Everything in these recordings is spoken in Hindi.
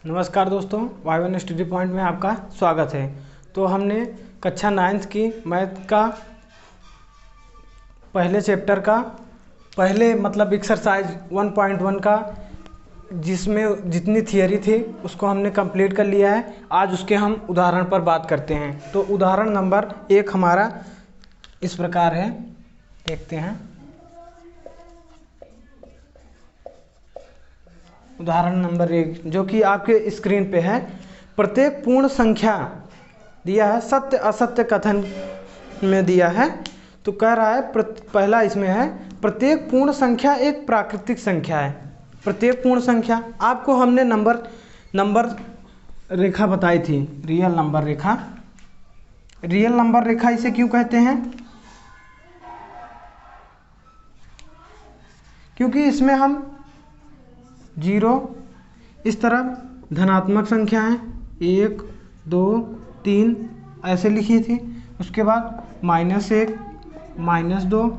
नमस्कार दोस्तों, Y1 स्टडी पॉइंट में आपका स्वागत है। तो हमने कक्षा 9th की मैथ का पहले चैप्टर का एक्सरसाइज 1.1 का जिसमें जितनी थियरी थी उसको हमने कंप्लीट कर लिया है। आज उसके हम उदाहरण पर बात करते हैं। तो उदाहरण नंबर 1 हमारा इस प्रकार है, देखते हैं। उदाहरण नंबर 1 जो कि आपके स्क्रीन पे है। प्रत्येक पूर्ण संख्या दिया है, सत्य असत्य कथन में दिया है। तो कह रहा है पहला इसमें है, प्रत्येक पूर्ण संख्या एक प्राकृतिक संख्या है। प्रत्येक पूर्ण संख्या आपको हमने नंबर रेखा बताई थी, रियल नंबर रेखा। रियल नंबर रेखा इसे क्यों कहते हैं? क्योंकि इसमें हम 0 इस तरफ धनात्मक संख्या है, 1 2 3 ऐसे लिखी थी। उसके बाद -1 -2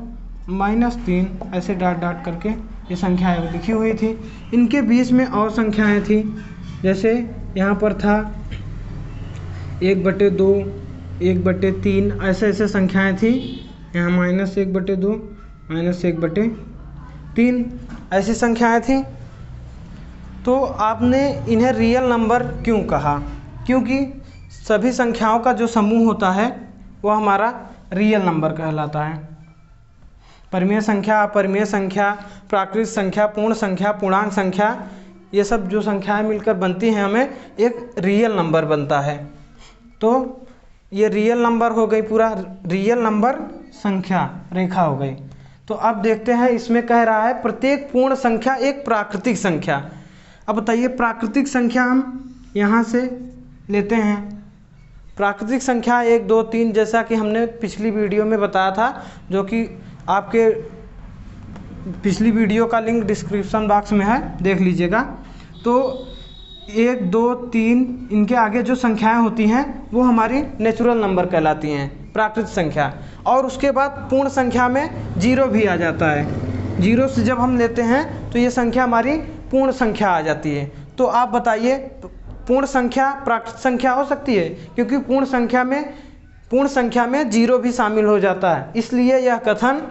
-3 ऐसे डॉट डॉट करके ये संख्याएं लिखी हुई थी। इनके बीच में और संख्याएं थी, जैसे यहाँ पर था 1/2 1/3 ऐसे ऐसे संख्याएं थी। यहाँ -1/2 -1/3 ऐसी संख्याएं थी। तो आपने इन्हें रियल नंबर क्यों कहा? क्योंकि सभी संख्याओं का जो समूह होता है वो हमारा रियल नंबर कहलाता है। परिमेय संख्या, अपरिमेय संख्या, प्राकृतिक संख्या, पूर्ण संख्या, पूर्णांक संख्या, ये सब जो संख्याएं मिलकर बनती हैं हमें एक रियल नंबर बनता है। तो ये रियल नंबर हो गई, पूरा रियल नंबर संख्या रेखा हो गई। तो अब देखते हैं, इसमें कह रहा है प्रत्येक पूर्ण संख्या एक प्राकृतिक संख्या। अब बताइए, प्राकृतिक संख्या हम यहाँ से लेते हैं। प्राकृतिक संख्या 1 2 3 जैसा कि हमने पिछली वीडियो में बताया था, जो कि आपके पिछली वीडियो का लिंक डिस्क्रिप्शन बॉक्स में है, देख लीजिएगा। तो 1 2 3 इनके आगे जो संख्याएं होती हैं वो हमारी नेचुरल नंबर कहलाती हैं, प्राकृतिक संख्या। और उसके बाद पूर्ण संख्या में 0 भी आ जाता है। 0 से जब हम लेते हैं तो ये संख्या हमारी पूर्ण संख्या आ जाती है। तो आप बताइए, पूर्ण संख्या प्राकृतिक संख्या हो सकती है? क्योंकि पूर्ण संख्या में 0 भी शामिल हो जाता है। इसलिए यह कथन,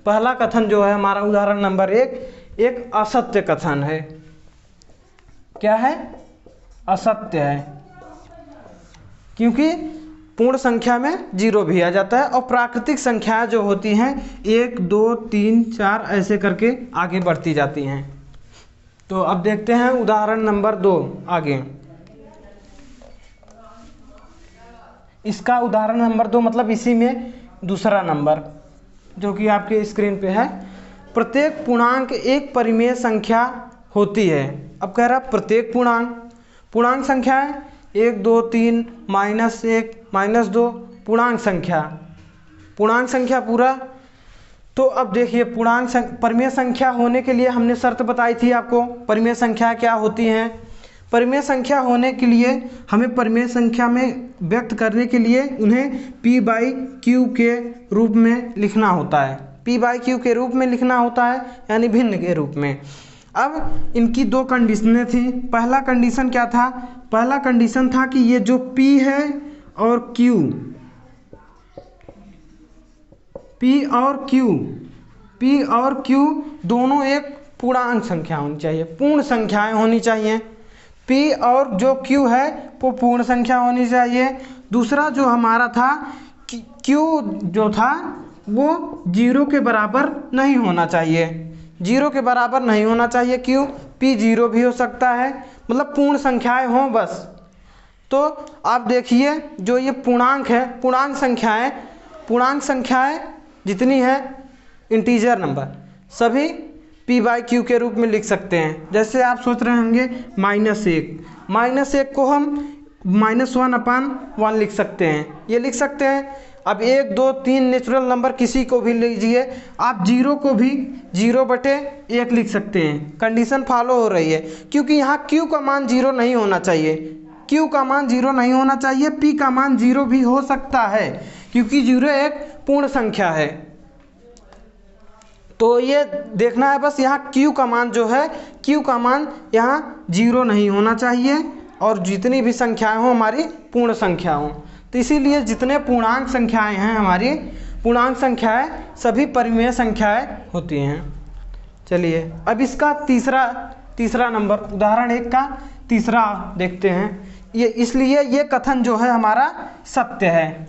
पहला कथन जो है हमारा उदाहरण नंबर 1 एक असत्य कथन है। क्या है? असत्य है, क्योंकि पूर्ण संख्या में 0 भी आ जाता है। और प्राकृतिक संख्याएं जो होती हैं 1 2 3 4 ऐसे करके आगे बढ़ती जाती हैं। तो अब देखते हैं उदाहरण नंबर 2 आगे। इसका उदाहरण नंबर 2 मतलब इसी में दूसरा नंबर जो कि आपके स्क्रीन पे है। प्रत्येक पूर्णांक एक परिमेय संख्या होती है। अब कह रहा प्रत्येक पूर्णांक संख्याएं 1 2 3 -1 -2 पूर्णांक संख्या पूरा। तो अब देखिए, परिमेय संख्या होने के लिए हमने शर्त बताई थी आपको। परिमेय संख्या क्या होती हैं? परिमेय संख्या होने के लिए हमें परिमेय संख्या में व्यक्त करने के लिए उन्हें P/Q के रूप में लिखना होता है। P/Q के रूप में लिखना होता है, यानी भिन्न के रूप में। अब इनकी 2 कंडीशनें थी। पहला कंडीशन क्या था? पहला कंडीशन था कि ये जो P है और P और Q दोनों एक पूर्णांक संख्या होनी चाहिए, पूर्ण संख्याएं होनी चाहिए। P और जो Q है वो पूर्ण संख्या होनी चाहिए। दूसरा जो हमारा था, Q जो था वो 0 के बराबर नहीं होना चाहिए। 0 के बराबर नहीं होना चाहिए। क्यों? P 0 भी हो सकता है, मतलब पूर्ण संख्याएं हों बस। तो आप देखिए, जो ये पूर्णांक है, पूर्णांक संख्याएं जितनी है इंटीजर नंबर, सभी P/Q के रूप में लिख सकते हैं। जैसे आप सोच रहे होंगे -1 को हम -1/1 लिख सकते हैं, ये लिख सकते हैं। अब 1 2 3 नेचुरल नंबर किसी को भी लीजिए, आप 0 को भी 0/1 लिख सकते हैं। कंडीशन फॉलो हो रही है, क्योंकि यहाँ Q का मान 0 नहीं होना चाहिए। Q का मान 0 नहीं होना चाहिए। P का मान 0 भी हो सकता है, क्योंकि 0 एक पूर्ण संख्या है। तो ये देखना है बस, यहाँ Q का मान जो है, Q का मान यहाँ 0 नहीं होना चाहिए और जितनी भी संख्याएं हों हमारी पूर्ण संख्या हों। तो इसीलिए जितने पूर्णांक संख्याएं हैं हमारी पूर्णांक संख्याएं सभी परिमेय संख्याएं होती हैं। चलिए अब इसका तीसरा नंबर उदाहरण 1 का तीसरा देखते हैं। ये इसलिए ये कथन जो है हमारा सत्य है।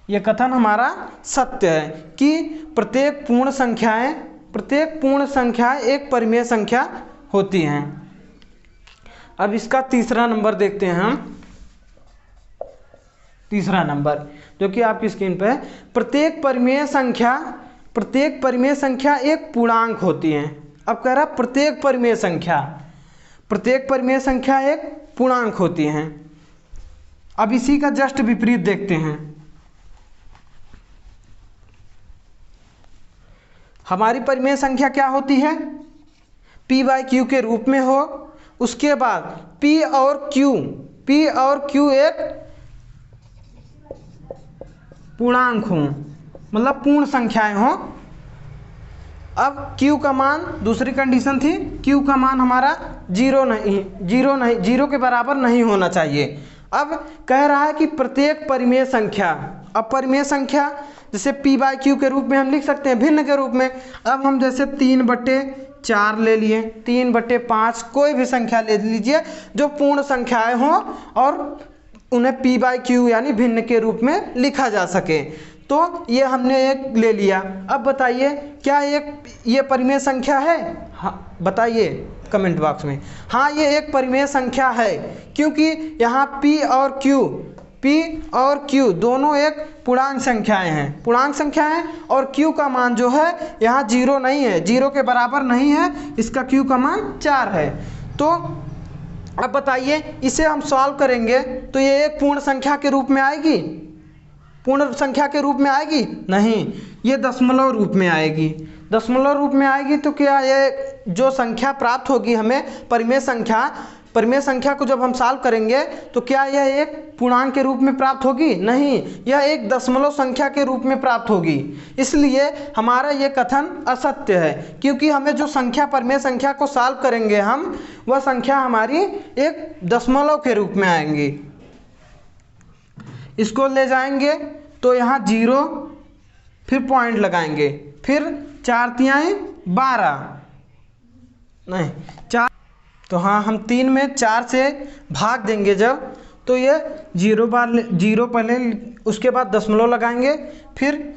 ये कथन हमारा सत्य है कि प्रत्येक पूर्ण संख्याएं एक परिमेय संख्या होती हैं। अब इसका तीसरा नंबर देखते हैं हम। तीसरा नंबर जो कि आपकी स्क्रीन पर है, प्रत्येक परिमेय संख्या एक पूर्णांक होती है। अब कह रहा प्रत्येक परिमेय संख्या एक पूर्णांक होती हैं। अब इसी का जस्ट विपरीत देखते हैं। हमारी परिमेय संख्या क्या होती है? p/q के रूप में हो, उसके बाद p और q एक पूर्णांक हों, मतलब पूर्ण संख्याएं हों। अब q का मान, दूसरी कंडीशन थी q का मान हमारा जीरो के बराबर नहीं होना चाहिए। अब कह रहा है कि प्रत्येक परिमेय संख्या, अब परिमेय संख्या जैसे p/q के रूप में हम लिख सकते हैं भिन्न के रूप में। अब हम जैसे 3/4 ले लिए, 3/5, कोई भी संख्या ले लीजिए जो पूर्ण संख्याएं हों और उन्हें p/q यानी भिन्न के रूप में लिखा जा सके। तो ये हमने एक ले लिया। अब बताइए क्या ये परिमेय संख्या है? हाँ बताइए कमेंट बॉक्स में। हाँ ये एक परिमेय संख्या है, क्योंकि यहाँ p और q दोनों एक पूर्णांक संख्याएं हैं और q का मान जो है यहाँ 0 नहीं है, 0 के बराबर नहीं है, इसका q का मान 4 है। तो अब बताइए इसे हम सॉल्व करेंगे तो ये एक पूर्ण संख्या के रूप में आएगी? पूर्ण संख्या के रूप में आएगी? नहीं, ये दशमलव रूप में आएगी। दशमलव रूप में आएगी तो क्या ये जो संख्या प्राप्त होगी हमें परिमेय संख्या को जब हम सॉल्व करेंगे तो क्या यह एक पूर्णांक के रूप में प्राप्त होगी? नहीं, यह एक दशमलव संख्या के रूप में प्राप्त होगी। इसलिए हमारा ये कथन असत्य है, क्योंकि हमें जो परिमेय संख्या को सॉल्व करेंगे हम, वह संख्या हमारी एक दशमलव के रूप में आएंगी। इसको ले जाएंगे तो यहाँ 0, फिर पॉइंट लगाएंगे, फिर 4 तिहाई 12, नहीं 4, तो हाँ हम 3 में 4 से भाग देंगे जब, तो ये 0 पहले, उसके बाद दशमलव लगाएंगे, फिर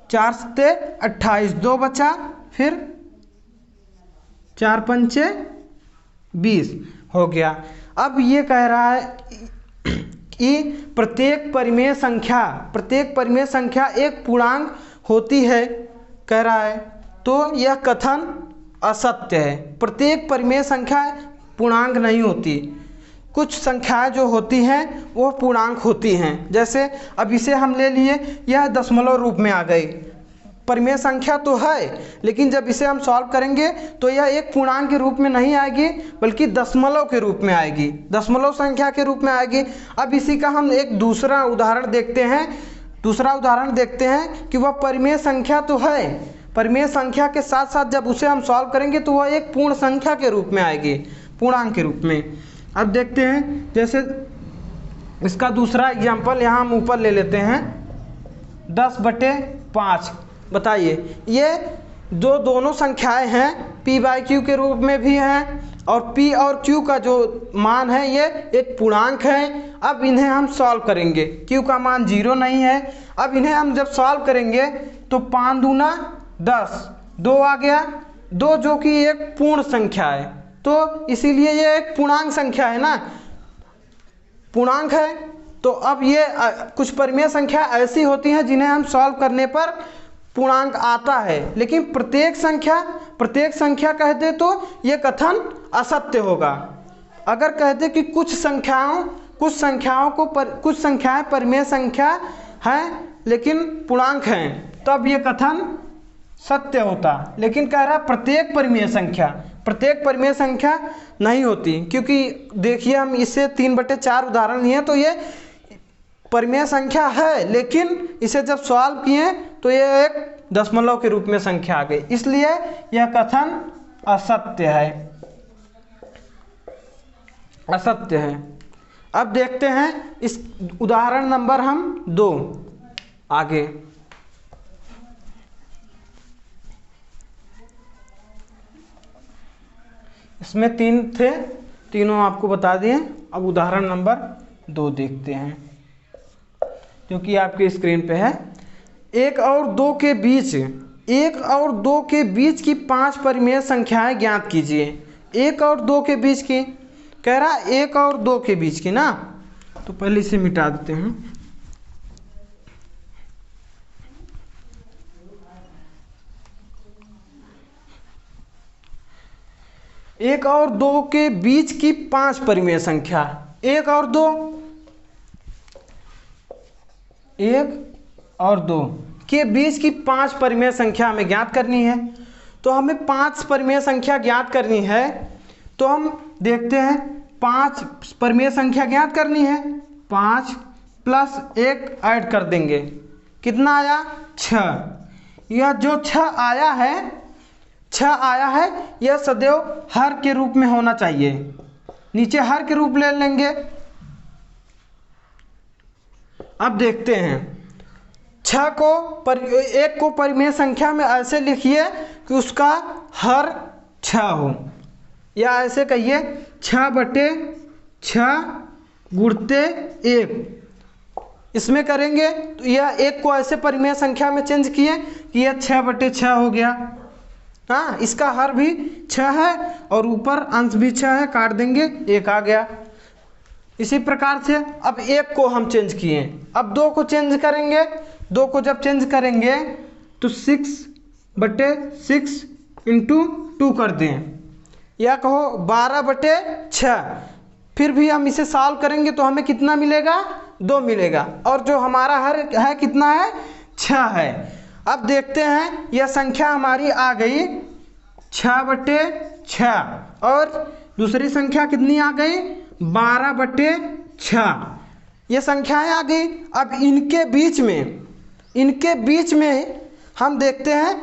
4 से 28, 2 बचा, फिर 4 पंचे 20 हो गया। अब ये कह रहा है कि प्रत्येक परिमेय संख्या एक पूर्णांक होती है, कह रहा है। तो यह कथन असत्य है। प्रत्येक परिमेय संख्या पूर्णांक नहीं होती, कुछ संख्याएं जो होती हैं वो पूर्णांक होती हैं। जैसे अब इसे हम ले लिए, यह दशमलव रूप में आ गई, परिमेय संख्या तो है, लेकिन जब इसे हम सॉल्व करेंगे तो यह एक पूर्णांक के रूप में नहीं आएगी, बल्कि दशमलव के रूप में आएगी, दशमलव संख्या के रूप में आएगी। अब इसी का हम एक दूसरा उदाहरण देखते हैं कि वह परिमेय संख्या तो है, परिमेय संख्या के साथ साथ जब उसे हम सॉल्व करेंगे तो वह एक पूर्ण संख्या के रूप में आएगी, पूर्णांक के रूप में। अब देखते हैं, जैसे इसका दूसरा एग्जाम्पल यहाँ हम ऊपर ले लेते हैं, 10/5। बताइए ये दोनों संख्याएं हैं, p/q के रूप में भी हैं, और p और q का जो मान है ये एक पूर्णांक है। अब इन्हें हम सॉल्व करेंगे, q का मान 0 नहीं है। अब इन्हें हम जब सॉल्व करेंगे तो 5 दूना 10, 2 आ गया, 2 जो कि एक पूर्ण संख्या है, तो इसीलिए ये एक पूर्णांक संख्या है ना, पूर्णांक है। तो अब ये कुछ परिमेय संख्या ऐसी होती हैं जिन्हें हम सॉल्व करने पर पूर्णांक आता है, लेकिन प्रत्येक संख्या कह दे तो ये कथन असत्य होगा। अगर कह दे कि कुछ संख्याएं परिमेय संख्या हैं लेकिन पूर्णांक हैं, तब ये कथन सत्य होता। लेकिन कह रहा प्रत्येक परिमेय संख्या नहीं होती, क्योंकि देखिए हम इससे 3/4 उदाहरण लिए तो ये परिमेय संख्या है, लेकिन इसे जब सॉल्व किए तो ये एक दशमलव के रूप में संख्या आ गई, इसलिए यह कथन असत्य है, असत्य है। अब देखते हैं इस उदाहरण नंबर हम 2 आगे। इसमें 3 थे, तीनों आपको बता दिए। अब उदाहरण नंबर 2 देखते हैं, क्योंकि आपके स्क्रीन पे है। 1 और 2 के बीच, 1 और 2 के बीच की 5 परिमेय संख्याएं ज्ञात कीजिए। 1 और 2 के बीच की कह रहा, 1 और 2 के बीच की ना, तो पहले इसे मिटा देते हैं। एक और 2 के बीच की 5 परिमेय संख्या, 1 और 2, 1 और 2 के बीच की 5 परिमेय संख्या हमें ज्ञात करनी है। तो हमें 5 परिमेय संख्या ज्ञात करनी है, तो हम देखते हैं 5 परिमेय संख्या ज्ञात करनी है। 5 प्लस 1 ऐड कर देंगे, कितना आया? 6। यह जो 6 आया है, 6 आया है, यह सदैव हर के रूप में होना चाहिए। नीचे हर के रूप ले लेंगे। अब देखते हैं 6 को 1 को परिमेय संख्या में ऐसे लिखिए कि उसका हर 6 हो, या ऐसे कहिए 6/6 गुणते 1। इसमें करेंगे तो यह 1 को ऐसे परिमेय संख्या में चेंज किए कि यह 6/6 हो गया। हाँ, इसका हर भी 6 है और ऊपर अंश भी 6 है, काट देंगे, 1 आ गया। इसी प्रकार से अब 1 को हम चेंज किए, अब 2 को चेंज करेंगे। 2 को जब चेंज करेंगे तो 6/6 इंटू 2 कर दें, या कहो 12/6। फिर भी हम इसे सॉल्व करेंगे तो हमें कितना मिलेगा? 2 मिलेगा। और जो हमारा हर है कितना है? 6 है। अब देखते हैं यह संख्या हमारी आ गई 6/6 और दूसरी संख्या कितनी आ गई? 12/6। ये संख्याएं आ गई। अब इनके बीच में हम देखते हैं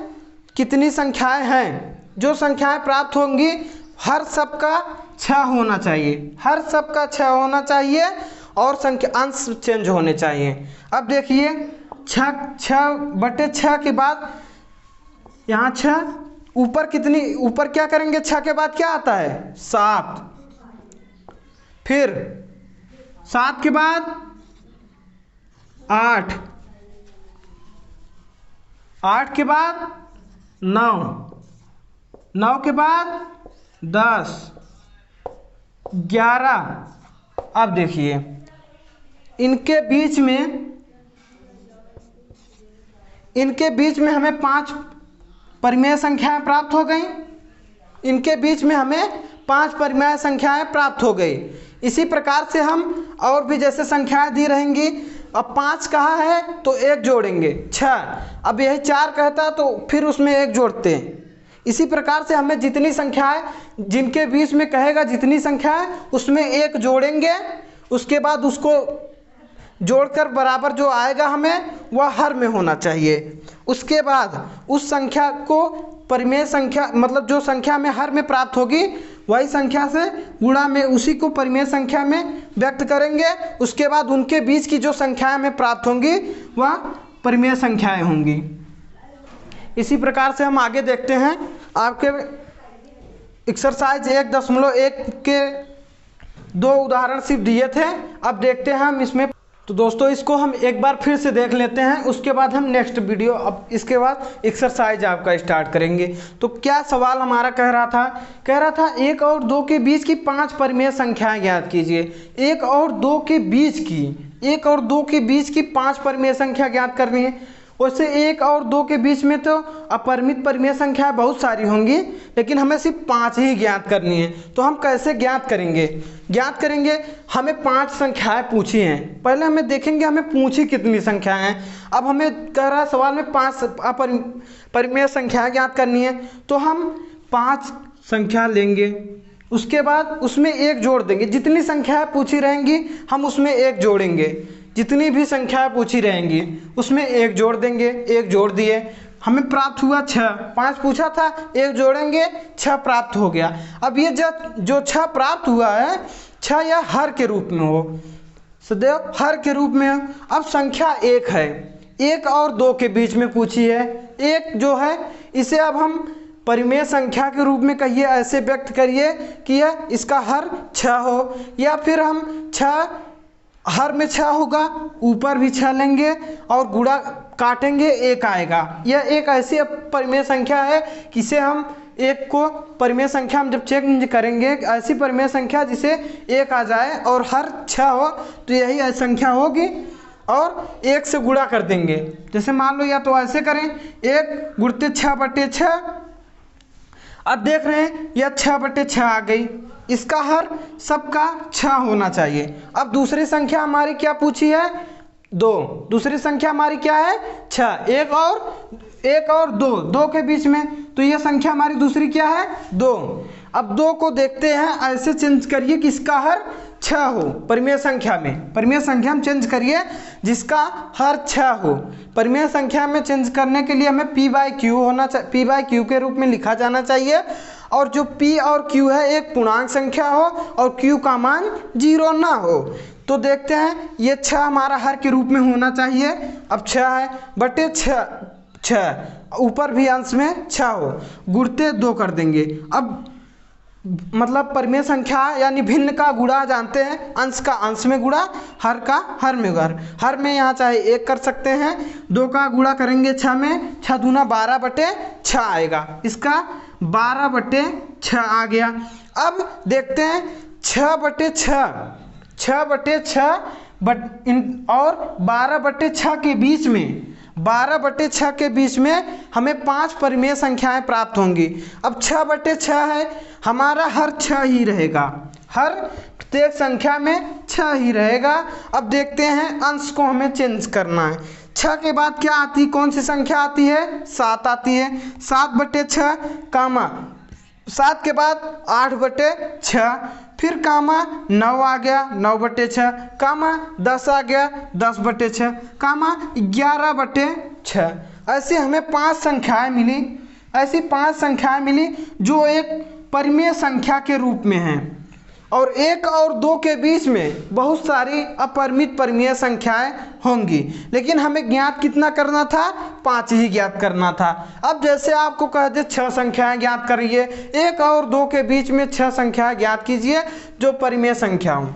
कितनी संख्याएं हैं। जो संख्याएं प्राप्त होंगी हर सबका 6 होना चाहिए, हर सबका 6 होना चाहिए और संख्या अंश चेंज होने चाहिए। अब देखिए 6/6 के बाद यहाँ 6, ऊपर कितनी, ऊपर क्या करेंगे? 6 के बाद क्या आता है? 7। फिर 7 के बाद 8, 8 के बाद 9, 9 के बाद 10, 11। अब देखिए इनके बीच में हमें 5 परिमेय संख्याएं प्राप्त हो गई। इनके बीच में हमें 5 परिमेय संख्याएं प्राप्त हो गई। इसी प्रकार से हम और भी जैसे संख्याएं दी रहेंगी। अब 5 कहा है तो 1 जोड़ेंगे, 6। अब यही 4 कहता तो फिर उसमें 1 जोड़ते हैं। इसी प्रकार से हमें जितनी संख्याएं जिनके बीच में कहेगा, जितनी संख्याएं उसमें 1 जोड़ेंगे। उसके बाद उसको जोड़कर बराबर जो आएगा हमें वह हर में होना चाहिए। उसके बाद उस संख्या को परिमेय संख्या, मतलब जो संख्या में हर में प्राप्त होगी वही संख्या से गुणा में उसी को परिमेय संख्या में व्यक्त करेंगे। उसके बाद उनके बीच की जो संख्याएं हमें प्राप्त होंगी वह परिमेय संख्याएं होंगी। इसी प्रकार से हम आगे देखते हैं। आपके एक्सरसाइज 1.1 के 2 उदाहरण सिर्फ दिए थे। अब देखते हैं हम इसमें। तो दोस्तों इसको हम एक बार फिर से देख लेते हैं, उसके बाद हम नेक्स्ट वीडियो, अब इसके बाद एक्सरसाइज आपका स्टार्ट करेंगे। तो क्या सवाल हमारा कह रहा था 1 और 2 के बीच की 5 परिमेय संख्याएं ज्ञात कीजिए। 1 और 2 के बीच की 5 परिमेय संख्या ज्ञात करनी है। वैसे 1 और 2 के बीच में तो अपरिमित परिमेय संख्याएं बहुत सारी होंगी, लेकिन हमें सिर्फ 5 ही ज्ञात करनी है। तो हम कैसे ज्ञात करेंगे? हमें 5 संख्याएं पूछी हैं। पहले हमें देखेंगे हमें पूछी कितनी संख्याएं हैं। अब हमें कह रहा है सवाल में 5 परिमेय संख्याएं ज्ञात करनी है, तो हम 5 संख्या लेंगे। उसके बाद उसमें 1 जोड़ देंगे। जितनी संख्याएं पूछी रहेंगी हम उसमें 1 जोड़ेंगे। जितनी भी संख्याएं पूछी रहेंगी उसमें 1 जोड़ देंगे। 1 जोड़ दिए, हमें प्राप्त हुआ 6, 5 पूछा था, 1 जोड़ेंगे 6 प्राप्त हो गया। अब ये जो 6 प्राप्त हुआ है, 6 या हर के रूप में हो, सदैव हर के रूप में हो। अब संख्या 1 है, 1 और 2 के बीच में पूछी है। 1 जो है इसे अब हम परिमेय संख्या के रूप में कहिए, ऐसे व्यक्त करिए कि यह इसका हर 6 हो, या फिर हम 6 हर में 6 होगा, ऊपर भी 6 लेंगे और गुणा काटेंगे 1 आएगा। यह एक ऐसी परिमेय संख्या है कि इसे हम 1 को परिमेय संख्या हम जब चेंज करेंगे, ऐसी परिमेय संख्या जिसे 1 आ जाए और हर 6 हो, तो यही संख्या होगी और 1 से गुणा कर देंगे। जैसे मान लो या तो ऐसे करें, 1 गुणते 6/6। अब देख रहे हैं यह 6/6 आ गई, इसका हर सबका 6 होना चाहिए। अब दूसरी संख्या हमारी क्या पूछी है? 2। दूसरी संख्या हमारी क्या है? 6। 1 और 2 के बीच में, तो यह संख्या हमारी दूसरी क्या है? 2। अब 2 को देखते हैं, ऐसे चेंज करिए कि इसका हर 6 हो। परिमेय संख्या में चेंज करिए जिसका हर 6 हो। परिमेय संख्या में चेंज करने के लिए हमें p/q होना चाहिए, p/q के रूप में लिखा जाना चाहिए, और जो p और q है एक पूर्णांक संख्या हो और q का मान 0 ना हो। तो देखते हैं ये 6 हमारा हर के रूप में होना चाहिए। अब 6 है बटे 6, ऊपर भी अंश में 6 हो, गुणते 2 कर देंगे। अब मतलब परिमेय संख्या यानी भिन्न का गुणा जानते हैं, अंश का अंश में गुणा, हर का हर में गुणा। हर में यहाँ चाहे 1 कर सकते हैं, 2 का गुणा करेंगे 6 में, 6 दूना 12/6 आएगा, इसका 12/6 आ गया। अब देखते हैं 6/6 और 12/6 के बीच में, 12/6 के बीच में हमें 5 परिमेय संख्याएं प्राप्त होंगी। अब 6/6 है, हमारा हर 6 ही रहेगा, हर प्रत्येक संख्या में 6 ही रहेगा। अब देखते हैं अंश को हमें चेंज करना है। 6 के बाद क्या आती है, कौन सी संख्या आती है? 7 आती है। 7/6 कामा 7 के बाद 8/6, फिर कामा 9 आ गया, 9/6, कामा 10 आ गया, 10/6, कामा 11/6। ऐसे हमें 5 संख्याएं मिली, ऐसी 5 संख्याएं मिली जो एक परिमेय संख्या के रूप में हैं, और 1 और 2 के बीच में बहुत सारी अपरिमित परिमेय संख्याएं होंगी, लेकिन हमें ज्ञात कितना करना था? 5 ही ज्ञात करना था। अब जैसे आपको कह दे 6 संख्याएं ज्ञात करिए, 1 और 2 के बीच में 6 संख्याएं ज्ञात कीजिए जो परिमेय संख्या हो।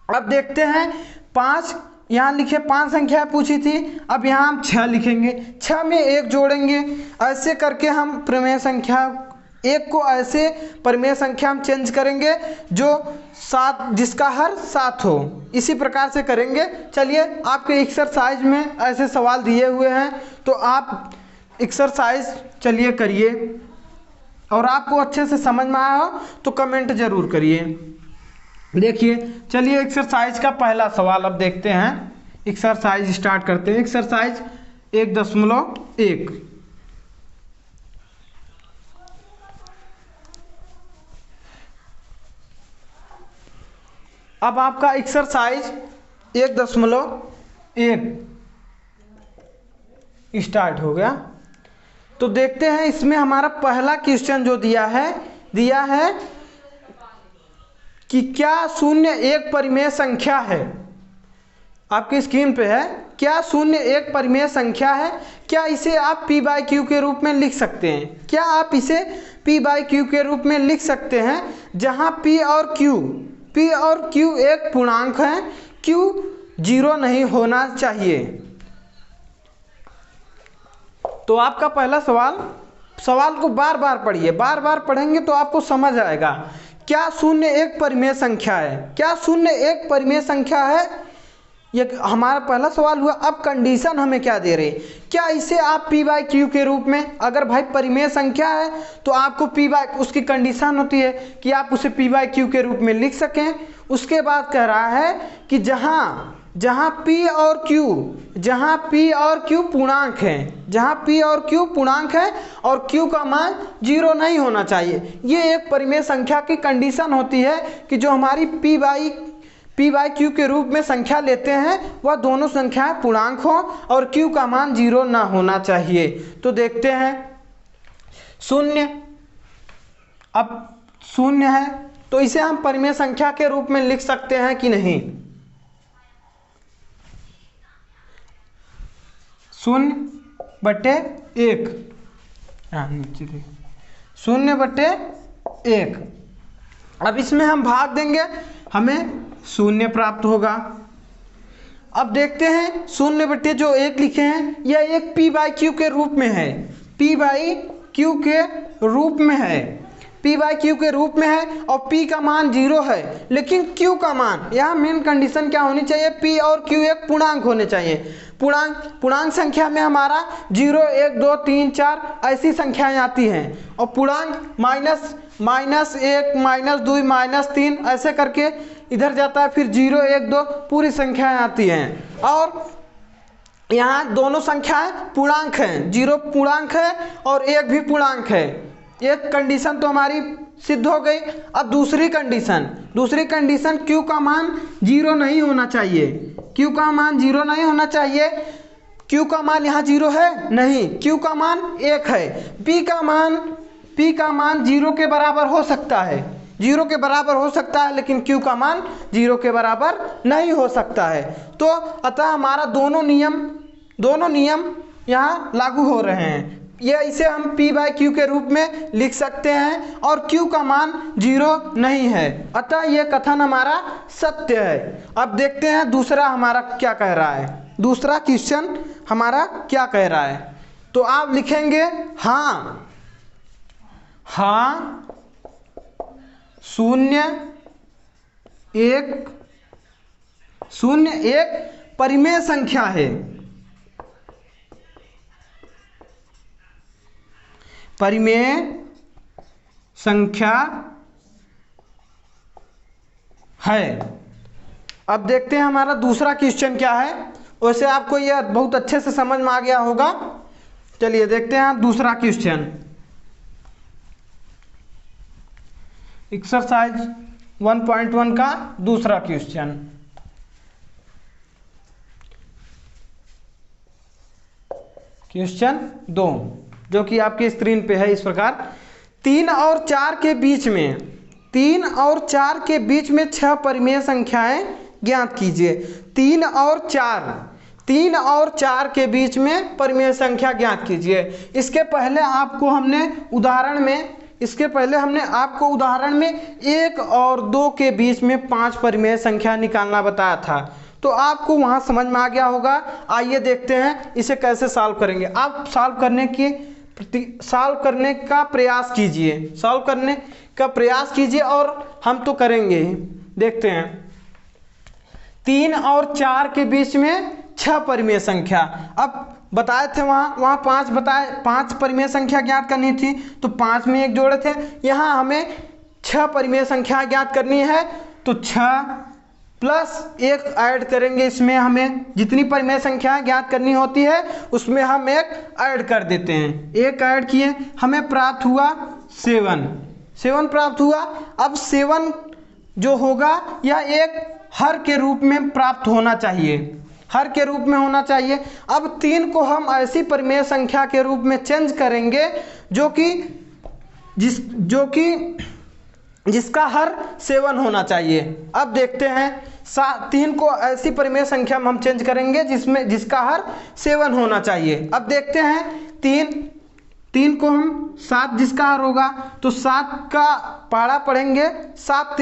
अब देखते हैं 5, यहाँ लिखे 5 संख्या पूछी थी, अब यहाँ हम 6 लिखेंगे, 6 में 1 जोड़ेंगे, ऐसे करके हम परिमेय संख्या 1 को ऐसे परिमेय संख्या हम चेंज करेंगे जो 7, जिसका हर 7 हो। इसी प्रकार से करेंगे। चलिए आपके एक्सरसाइज में ऐसे सवाल दिए हुए हैं, तो आप एक्सरसाइज चलिए करिए, और आपको अच्छे से समझ में आया हो तो कमेंट जरूर करिए। देखिए चलिए एक्सरसाइज का पहला सवाल अब देखते हैं। एक्सरसाइज स्टार्ट करते हैं। एक्सरसाइज 1.1। अब आपका एक्सरसाइज 1.1 स्टार्ट हो गया। तो देखते हैं इसमें हमारा पहला क्वेश्चन जो दिया है कि क्या 0 एक परिमेय संख्या है। आपकी स्क्रीन पे है, क्या 0 एक परिमेय संख्या है? क्या इसे आप p/q के रूप में लिख सकते हैं? क्या आप इसे p/q के रूप में लिख सकते हैं, जहां p और q एक पूर्णांक है, q 0 नहीं होना चाहिए। तो आपका पहला सवाल को बार बार पढ़िए, बार बार पढ़ेंगे तो आपको समझ आएगा। क्या 0 एक परिमेय संख्या है? क्या 0 एक परिमेय संख्या है? ये हमारा पहला सवाल हुआ। अब कंडीशन हमें क्या दे रहे, क्या इसे आप p/q के रूप में, अगर भाई परिमेय संख्या है तो आपको उसकी कंडीशन होती है कि आप उसे p/q के रूप में लिख सकें। उसके बाद कह रहा है कि जहां p और q पूर्णांक हैं, जहां p और q पूर्णांक है और q का मान 0 नहीं होना चाहिए। ये एक परिमेय संख्या की कंडीशन होती है कि जो हमारी p/q के रूप में संख्या लेते हैं वह दोनों संख्याएं पूर्णांक हो और q का मान 0 ना होना चाहिए। तो देखते हैं शून्य, अब शून्य है तो इसे हम परिमेय संख्या के रूप में लिख सकते हैं कि नहीं? 0/1, नीचे 0/1। अब इसमें हम भाग देंगे, हमें 0 प्राप्त होगा। अब देखते हैं 0/1 लिखे हैं, यह एक p/q के रूप में है, p/q के रूप में है, p/q के रूप में है और p का मान 0 है, लेकिन q का मान, यहाँ मेन कंडीशन क्या होनी चाहिए? p और q एक पूर्णांक होने चाहिए। पूर्णांक संख्या में हमारा 0, 1, 2, 3, 4 ऐसी संख्याएं आती हैं और पूर्णांक -1, -2, -3 ऐसे करके इधर जाता है, फिर 0, 1, 2 पूरी संख्याएं आती हैं। और यहाँ दोनों संख्याएं पूर्णांक हैं, 0 पूर्णांक है और 1 भी पूर्णांक है। एक कंडीशन तो हमारी सिद्ध हो गई। अब दूसरी कंडीशन q का मान 0 नहीं होना चाहिए, q का मान 0 नहीं होना चाहिए। q का मान यहाँ 0 है नहीं, q का मान 1 है। p का मान 0 के बराबर हो सकता है, 0 के बराबर हो सकता है, लेकिन q का मान 0 के बराबर नहीं हो सकता है। तो अतः हमारा दोनों नियम यहाँ लागू हो रहे हैं। इसे हम p/q के रूप में लिख सकते हैं और q का मान 0 नहीं है, अतः यह कथन हमारा सत्य है। अब देखते हैं दूसरा हमारा क्या कह रहा है, दूसरा क्वेश्चन हमारा क्या कह रहा है। तो आप लिखेंगे हाँ 0 एक परिमेय संख्या है, परिमेय संख्या है। अब देखते हैं हमारा दूसरा क्वेश्चन क्या है। वैसे आपको यह बहुत अच्छे से समझ में आ गया होगा। चलिए देखते हैं दूसरा क्वेश्चन, एक्सरसाइज 1.1 का दूसरा क्वेश्चन। क्वेश्चन 2 जो कि आपकी स्क्रीन पे है इस प्रकार, 3 और 4 के बीच में 6 परिमेय संख्याएं ज्ञात कीजिए। 3 और 4 के बीच में परिमेय संख्या ज्ञात कीजिए। इसके पहले हमने आपको उदाहरण में 1 और 2 के बीच में 5 परिमेय संख्या निकालना बताया था, तो आपको वहां समझ में आ गया होगा। आइए देखते हैं इसे कैसे सॉल्व करेंगे। आप सॉल्व करने का प्रयास कीजिए और हम तो करेंगे ही। देखते हैं 3 और 4 के बीच में 6 परिमेय संख्या। अब बताए थे वहाँ 5 परिमेय संख्या ज्ञात करनी थी, तो 5 में 1 जोड़े थे। यहाँ हमें 6 परिमेय संख्या ज्ञात करनी है, तो 6 + 1 ऐड करेंगे। इसमें हमें जितनी परिमेय संख्या ज्ञात करनी होती है उसमें हम 1 ऐड कर देते हैं। 1 ऐड किए, हमें प्राप्त हुआ 7 प्राप्त हुआ। अब 7 जो होगा यह एक हर के रूप में प्राप्त होना चाहिए, हर के रूप में होना चाहिए। अब 3 को हम ऐसी परिमेय संख्या के रूप में चेंज करेंगे जिसका हर 7 होना चाहिए। अब देखते हैं 3 को ऐसी परिमेय संख्या में हम चेंज करेंगे जिसका हर 7 होना चाहिए। अब देखते हैं 3 को हम 7 जिसका हर होगा, तो 7 का पहाड़ा पढ़ेंगे, 7 ×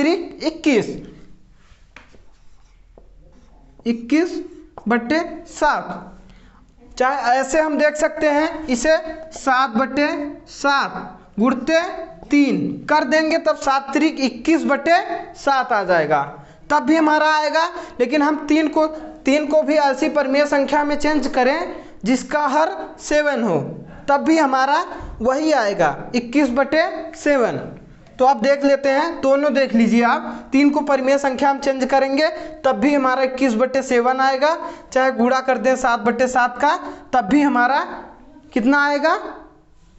21/7। चाहे ऐसे हम देख सकते हैं, इसे 7/7 गुणते 3 कर देंगे, तब 7 × 21/7 आ जाएगा, तब भी हमारा आएगा। लेकिन हम 3 को भी ऐसी परिमेय संख्या में चेंज करें जिसका हर 7 हो, तब भी हमारा वही आएगा 21/7। तो आप देख लेते हैं, दोनों देख लीजिए आप। 3 को परिमेय संख्या में चेंज करेंगे तब भी हमारा 21/7 आएगा, चाहे गुणा कर दें 7/7 का, तब भी हमारा कितना आएगा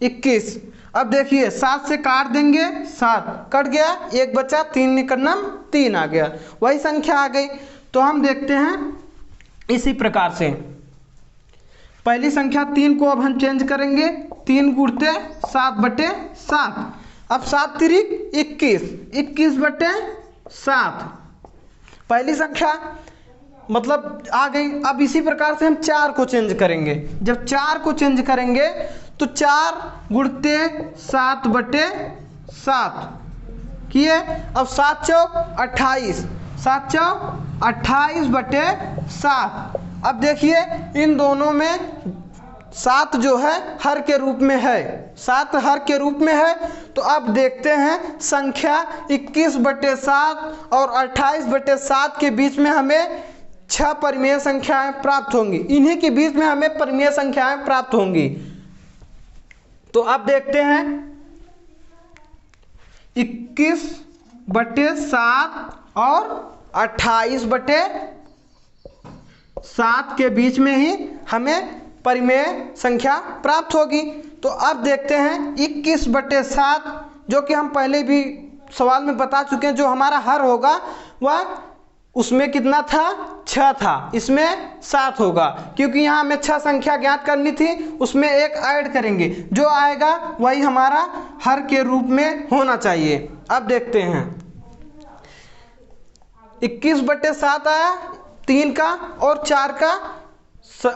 21। अब देखिए 7 से काट देंगे, 7 कट गया, 1 बचा, 3 निकलना 3 आ गया, वही संख्या आ गई। तो हम देखते हैं इसी प्रकार से पहली संख्या 3 को अब हम चेंज करेंगे, 3 गुणते 7/7। अब 7 तिरिक 21, 21/7 पहली संख्या मतलब आ गई। अब इसी प्रकार से हम 4 को चेंज करेंगे, जब 4 को चेंज करेंगे तो 4 गुणते 7/7 किए। अब 7 चौक 28, 7 चौक 28/7। अब देखिए इन दोनों में 7 जो है हर के रूप में है, 7 हर के रूप में है। तो अब देखते हैं संख्या 21/7 और 28/7 के बीच में हमें 6 परिमेय संख्याएं प्राप्त होंगी, इन्हीं के बीच में हमें परिमेय संख्याएं प्राप्त होंगी। तो अब देखते हैं 21/7 और 28/7 के बीच में ही हमें परिमेय संख्या प्राप्त होगी। तो अब देखते हैं 21/7 जो कि हम पहले भी सवाल में बता चुके हैं, जो हमारा हर होगा वह उसमें कितना था, 6 था, इसमें 7 होगा, क्योंकि यहाँ हमें 6 संख्या ज्ञात करनी थी, उसमें एक ऐड करेंगे, जो आएगा वही हमारा हर के रूप में होना चाहिए। अब देखते हैं 21/7 आया, 3 का और 4 का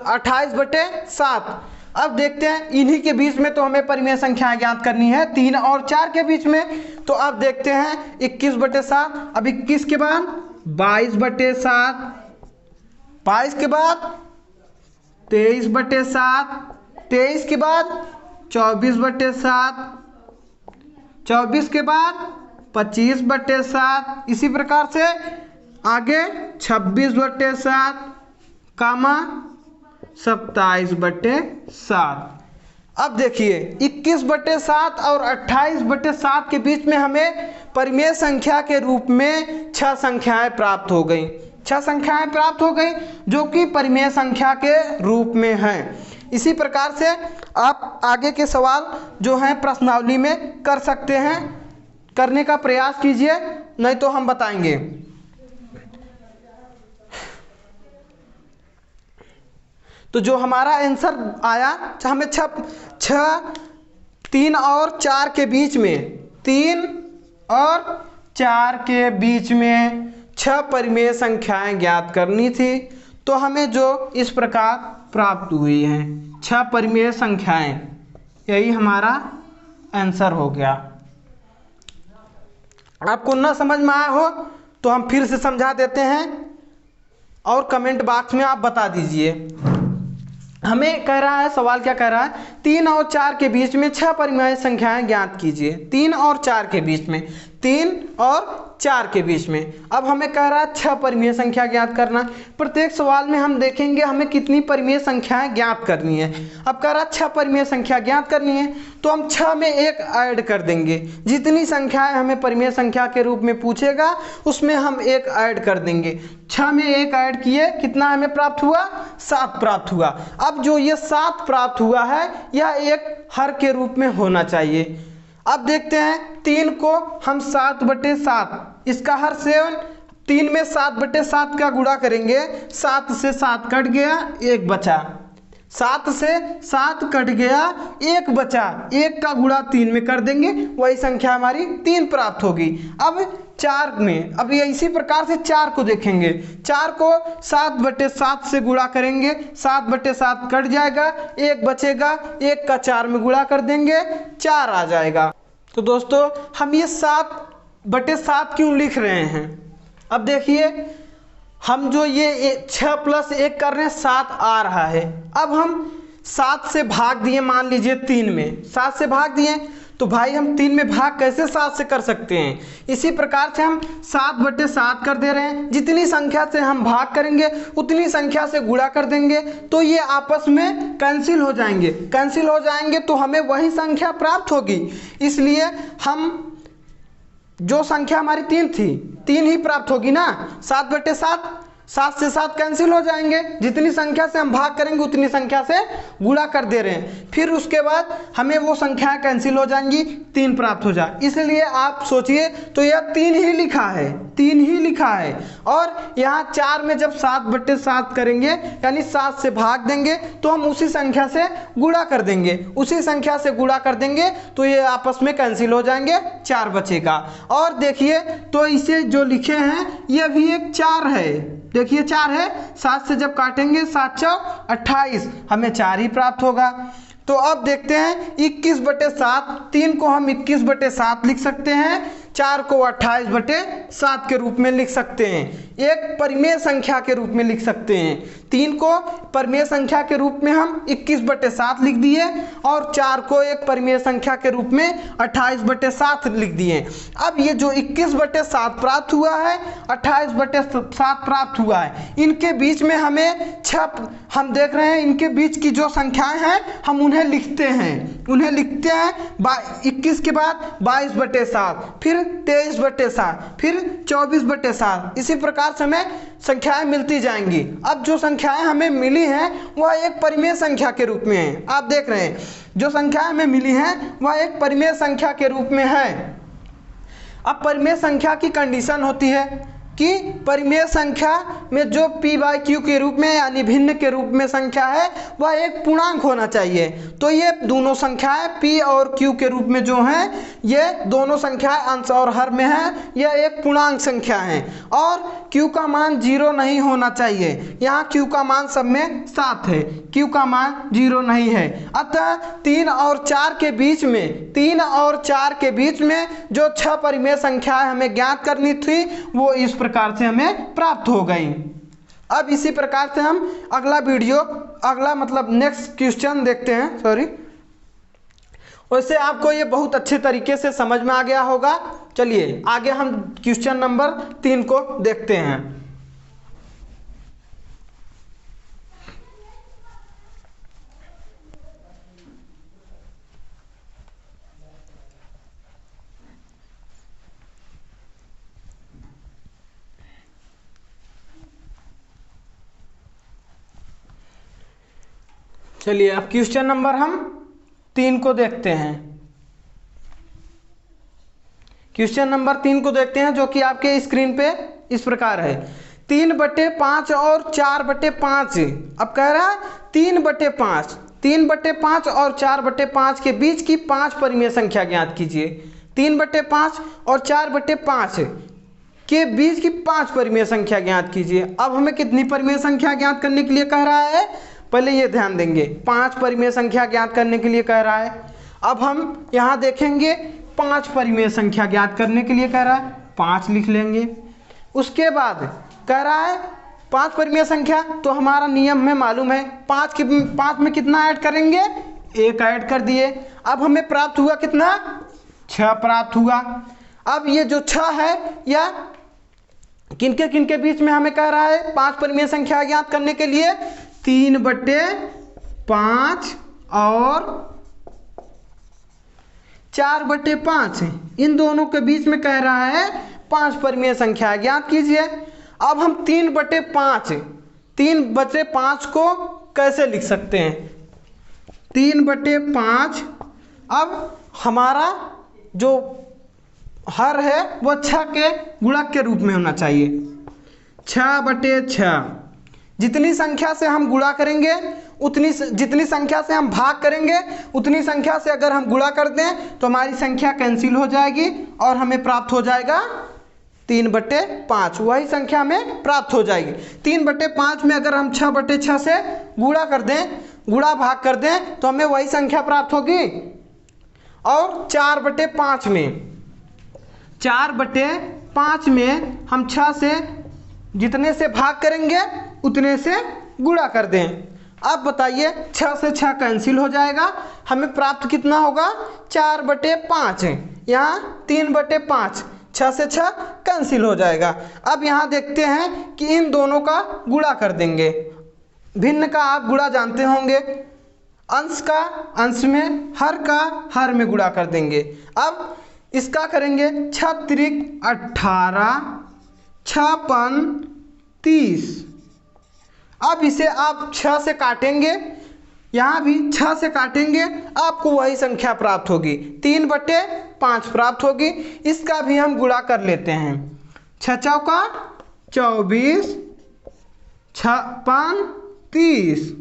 28/7। अब देखते हैं इन्हीं के बीच में तो हमें परिमेय संख्याएं ज्ञात करनी है, 3 और 4 के बीच में। तो अब देखते हैं 21/7, अब 21 के बाद 22/7, 22 के बाद 23/7, 23 के बाद 24/7, 24 के बाद 25/7, इसी प्रकार से आगे 26/7, 27/7। अब देखिए 21/7 और 28/7 के बीच में हमें परिमेय संख्या के रूप में 6 संख्याएं प्राप्त हो गई, 6 संख्याएं प्राप्त हो गई जो कि परिमेय संख्या के रूप में हैं। इसी प्रकार से आप आगे के सवाल जो हैं प्रश्नावली में कर सकते हैं, करने का प्रयास कीजिए, नहीं तो हम बताएंगे। तो जो हमारा आंसर आया, हमें 3 और 4 के बीच में, 3 और 4 के बीच में 6 परिमेय संख्याएं ज्ञात करनी थी। तो हमें जो इस प्रकार प्राप्त हुई हैं 6 परिमेय संख्याएं, यही हमारा आंसर हो गया। आपको ना समझ में आया हो तो हम फिर से समझा देते हैं और कमेंट बॉक्स में आप बता दीजिए। हमें कह रहा है, सवाल क्या कह रहा है, 3 और 4 के बीच में 6 परिमेय संख्याएं ज्ञात कीजिए। 3 और 4 के बीच में, 3 और 4 के बीच में। अब हमें कह रहा है 6 परिमेय संख्या ज्ञात करना। प्रत्येक सवाल में हम देखेंगे हमें कितनी परिमेय संख्याएं ज्ञात करनी है। अब कह रहा है 6 परिमेय संख्या ज्ञात करनी है, तो हम 6 में 1 ऐड कर देंगे। जितनी संख्याएं हमें परिमेय संख्या के रूप में पूछेगा उसमें हम 1 ऐड कर देंगे। 6 में 1 ऐड किए, कितना हमें प्राप्त हुआ, 7 प्राप्त हुआ। अब जो ये 7 प्राप्त हुआ है यह एक हर के रूप में होना चाहिए। अब देखते हैं 3 को हम 7/7, इसका हर 7, 3 में 7/7 का गुणा करेंगे, 7 से 7 कट गया, 1 बचा, 7 से 7 कट गया, 1 बचा, 1 का गुणा 3 में कर देंगे, वही संख्या हमारी 3 प्राप्त होगी। अब 4 में, अब ये इसी प्रकार से 4 को देखेंगे, 4 को 7/7 से गुणा करेंगे, 7/7 कट जाएगा, 1 बचेगा, 1 का 4 में गुणा कर देंगे, 4 आ जाएगा। तो दोस्तों हम ये 7/7 क्यों लिख रहे हैं, अब देखिए हम जो ये 6 + 1 कर रहे हैं, 7 आ रहा है। अब हम 7 से भाग दिए, मान लीजिए 3 में 7 से भाग दिए, तो भाई हम 3 में भाग कैसे 7 से कर सकते हैं। इसी प्रकार से हम 7/7 कर दे रहे हैं, जितनी संख्या से हम भाग करेंगे उतनी संख्या से गुणा कर देंगे, तो ये आपस में कैंसिल हो जाएंगे। कैंसिल हो जाएंगे तो हमें वही संख्या प्राप्त होगी। इसलिए हम जो संख्या हमारी 3 थी, 3 ही प्राप्त होगी ना। 7/7 7 से 7 कैंसिल हो जाएंगे, जितनी संख्या से हम भाग करेंगे उतनी संख्या से गुणा कर दे रहे हैं। फिर उसके बाद हमें वो संख्याएं कैंसिल हो जाएंगी, 3 प्राप्त हो जाए। इसलिए आप सोचिए तो यह 3 ही लिखा है, 3 ही लिखा है। और यहाँ 4 में जब 7/7 करेंगे यानी 7 से भाग देंगे तो हम उसी संख्या से गुणा कर देंगे, उसी संख्या से गुणा कर देंगे तो ये आपस में कैंसिल हो जाएंगे, 4 बचेगा। और देखिए तो इसे जो लिखे हैं ये भी एक 4 है, देखिए 4 है, 7 से जब काटेंगे 7 चौक 28, हमें 4 ही प्राप्त होगा। तो अब देखते हैं 21/7, 3 को हम 21/7 लिख सकते हैं, 4 को 28/7 के रूप में लिख सकते हैं, एक परिमेय संख्या के रूप में लिख सकते हैं। 3 को परिमेय संख्या के रूप में हम 21/7 लिख दिए और 4 को एक परिमेय संख्या के रूप में 28/7 लिख दिए। अब ये जो 21/7 प्राप्त हुआ है, 28/7 प्राप्त हुआ है, इनके बीच में हमें 6 हम देख रहे हैं, इनके बीच की जो संख्याएं हैं हम उन्हें लिखते हैं, 21 के बाद 22/7, फिर 23/7, फिर 24/7, इसी प्रकार से हमें संख्याएं मिलती जाएंगी। अब जो संख्याएं हमें मिली हैं वह एक परिमेय संख्या के रूप में है। आप देख रहे हैं जो संख्याएं हमें मिली हैं वह एक परिमेय संख्या के रूप में है। अब परिमेय संख्या की कंडीशन होती है कि परिमेय संख्या में जो p/q के रूप में यानी भिन्न के रूप में संख्या है वह एक पूर्णांक होना चाहिए। तो ये दोनों संख्याएं p और q के रूप में जो हैं ये दोनों संख्याएं अंश और हर में हैं, यह एक पूर्णांक संख्या है। और q का मान 0 नहीं होना चाहिए, यहाँ q का मान सब में 7 है, q का मान 0 नहीं है। अतः 3 और 4 के बीच में, 3 और 4 के बीच में जो 6 परिमेय संख्याएं हमें ज्ञात करनी थी वो इस प्रकार से हमें प्राप्त हो गई। अब इसी प्रकार से हम अगला मतलब नेक्स्ट क्वेश्चन देखते हैं। सॉरी, वैसे आपको ये बहुत अच्छे तरीके से समझ में आ गया होगा। चलिए आगे हम क्वेश्चन नंबर 3 को देखते हैं। चलिए अब क्वेश्चन नंबर हम 3 को देखते हैं। क्वेश्चन नंबर 3 को देखते हैं जो कि आपके स्क्रीन पे इस प्रकार है, 3/5 और 4/5। अब कह रहा है 3/5, 3/5 और 4/5 के बीच की 5 परिमेय संख्या ज्ञात कीजिए। 3/5 और 4/5 के बीच की 5 परिमेय संख्या ज्ञात कीजिए। अब हमें कितनी परिमेय संख्या ज्ञात करने के लिए कह रहा है, पहले ये ध्यान देंगे, 5 परिमेय संख्या ज्ञात करने के लिए कह रहा है। अब हम यहाँ देखेंगे 5 परिमेय संख्या ज्ञात करने के लिए कह रहा है, 5 लिख लेंगे। उसके बाद कह रहा है 5 परिमेय संख्या, तो हमारा नियम में मालूम है 5 में कितना ऐड करेंगे, 1 ऐड कर दिए। अब हमें प्राप्त हुआ कितना, 6 प्राप्त हुआ। अब ये जो 6 है या किनके बीच में हमें कह रहा है 5 परिमेय संख्या ज्ञात करने के लिए, 3/5 और 4/5, इन दोनों के बीच में कह रहा है 5 परिमेय संख्या ज्ञात कीजिए। अब हम 3/5 को कैसे लिख सकते हैं, 3/5, अब हमारा जो हर है वह 6 के गुणक के रूप में होना चाहिए, 6/6। जितनी संख्या से हम गुणा करेंगे जितनी संख्या से हम भाग करेंगे उतनी संख्या से अगर हम गुणा कर दें तो हमारी संख्या कैंसिल हो जाएगी और हमें प्राप्त हो जाएगा 3/5, वही संख्या हमें प्राप्त हो जाएगी। 3/5 में अगर हम 6/6 से गुणा भाग कर दें तो हमें वही संख्या प्राप्त होगी। और 4/5 में हम 6 से जितने से भाग करेंगे उतने से गुणा कर दें। अब बताइए 6 से 6 कैंसिल हो जाएगा, हमें प्राप्त कितना होगा, 4/5। यहाँ 3/5, 6 से 6 कैंसिल हो जाएगा। अब यहाँ देखते हैं कि इन दोनों का गुणा कर देंगे। भिन्न का आप गुणा जानते होंगे, अंश का अंश में, हर का हर में गुणा कर देंगे। अब इसका करेंगे 6 × 18, 56 30। अब इसे आप 6 से काटेंगे, यहाँ भी 6 से काटेंगे, आपको वही संख्या प्राप्त होगी, 3/5 प्राप्त होगी। इसका भी हम गुणा कर लेते हैं। 6 चौका 24, 6 5 30।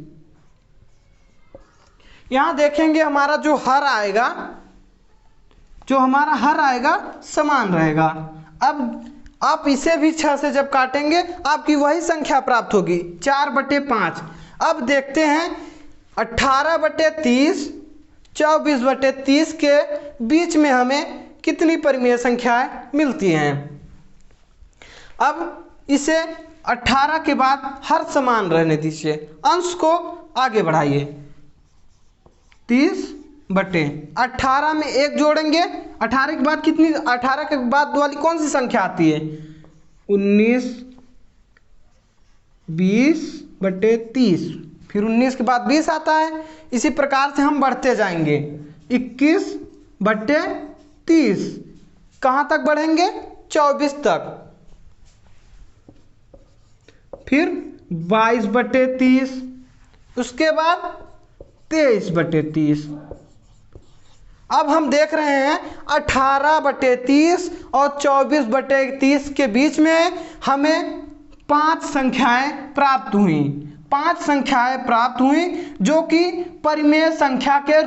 यहाँ देखेंगे हमारा जो हर आएगा समान रहेगा। अब आप इसे भी 6 से जब काटेंगे आपकी वही संख्या प्राप्त होगी, 4/5। अब देखते हैं 18/30, 24/30 के बीच में हमें कितनी परिमेय संख्याएं मिलती हैं। अब इसे 18 के बाद हर समान रहने दीजिए, अंश को आगे बढ़ाइए। 30/18 में 1 जोड़ेंगे, 18 के बाद कितनी, 18 के बाद वाली कौन सी संख्या आती है? 19, 20/30। फिर 19 के बाद 20 आता है। इसी प्रकार से हम बढ़ते जाएंगे, 21/30। कहाँ तक बढ़ेंगे? 24 तक। फिर 22/30, उसके बाद 23/30। अब हम देख रहे हैं 18/30 और 24/30 के बीच में हमें 5 संख्याएं प्राप्त हुई। 5 संख्याएं प्राप्त हुई जो कि परिमेय संख्या के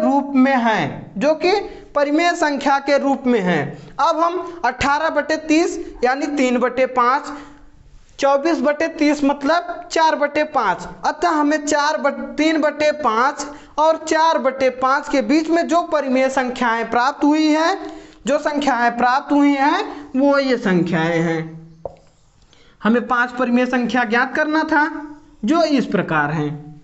रूप में हैं, अब हम 18/30 यानी 3/5, 24/30 मतलब 4/5, अतः हमें 3/5 और 4/5 के बीच में जो परिमेय संख्याएं प्राप्त हुई हैं, वो ये संख्याएं हैं। हमें 5 परिमेय संख्या ज्ञात करना था जो इस प्रकार हैं: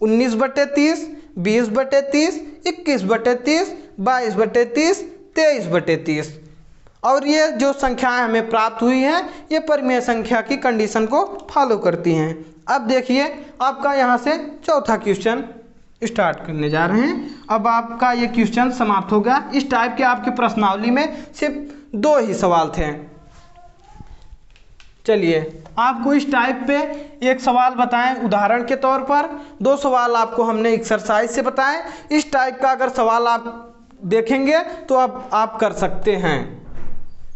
19/30, 20/30, 21/30, 22/30, 23/30। और ये जो संख्याएं हमें प्राप्त हुई हैं ये परिमेय संख्या की कंडीशन को फॉलो करती हैं। अब देखिए आपका यहाँ से चौथा क्वेश्चन स्टार्ट करने जा रहे हैं। अब आपका ये क्वेश्चन समाप्त हो गया। इस टाइप के आपकी प्रश्नावली में सिर्फ 2 ही सवाल थे। चलिए आपको इस टाइप पे एक सवाल बताएं उदाहरण के तौर पर, 2 सवाल आपको हमने एक्सरसाइज से बताएं। इस टाइप का अगर सवाल आप देखेंगे तो आप कर सकते हैं।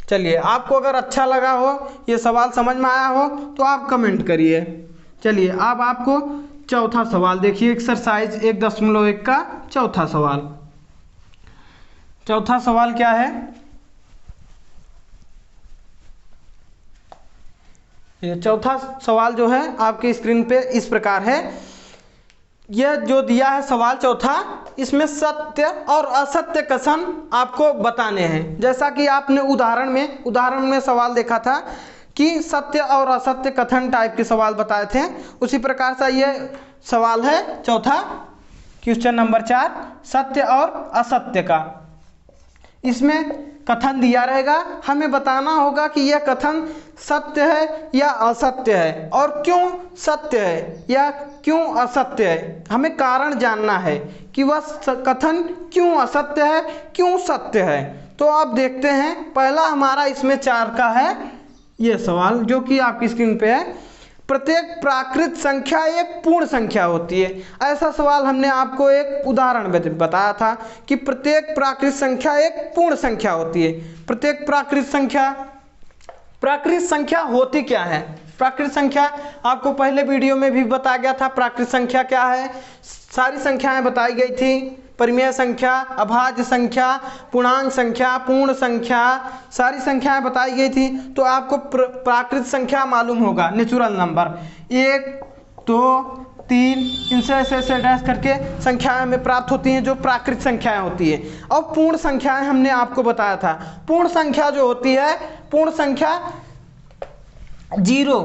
चलिए आपको अगर अच्छा लगा हो, ये सवाल समझ में आया हो तो आप कमेंट करिए। चलिए अब आपको चौथा सवाल देखिए, एक्सरसाइज 1.1 का चौथा सवाल। चौथा सवाल क्या है? ये चौथा सवाल जो है आपके स्क्रीन पे इस प्रकार है। यह जो दिया है सवाल चौथा, इसमें सत्य और असत्य कथन आपको बताने हैं। जैसा कि आपने उदाहरण में सवाल देखा था कि सत्य और असत्य कथन टाइप के सवाल बताए थे, उसी प्रकार से ये सवाल है चौथा, क्वेश्चन नंबर 4, सत्य और असत्य का। इसमें कथन दिया रहेगा, हमें बताना होगा कि यह कथन सत्य है या असत्य है, और क्यों सत्य है या क्यों असत्य है। हमें कारण जानना है कि वह कथन क्यों असत्य है, क्यों सत्य है। तो आप देखते हैं, पहला हमारा इसमें 4 का है यह सवाल जो कि आपकी स्क्रीन पे है। प्रत्येक प्राकृत संख्या एक पूर्ण संख्या होती है। ऐसा सवाल हमने आपको एक उदाहरण में बताया था कि प्रत्येक प्राकृत संख्या एक पूर्ण संख्या होती है। प्रत्येक प्राकृत संख्या होती क्या है? प्राकृत संख्या आपको पहले वीडियो में भी बताया गया था। प्राकृत संख्या क्या है? सारी संख्याएं बताई गई थी, परिमेय संख्या, अभाज्य संख्या, पूर्णांक संख्या, पूर्ण संख्या, सारी संख्याएं बताई गई थी। तो आपको प्राकृत संख्या मालूम होगा, नेचुरल नंबर 1, 2, 3, इनसे ऐसे डैश करके संख्याएं हमें प्राप्त होती हैं जो प्राकृत संख्याएं होती है। और पूर्ण संख्याएं हमने आपको बताया था। पूर्ण संख्या जो होती है, पूर्ण संख्या 0,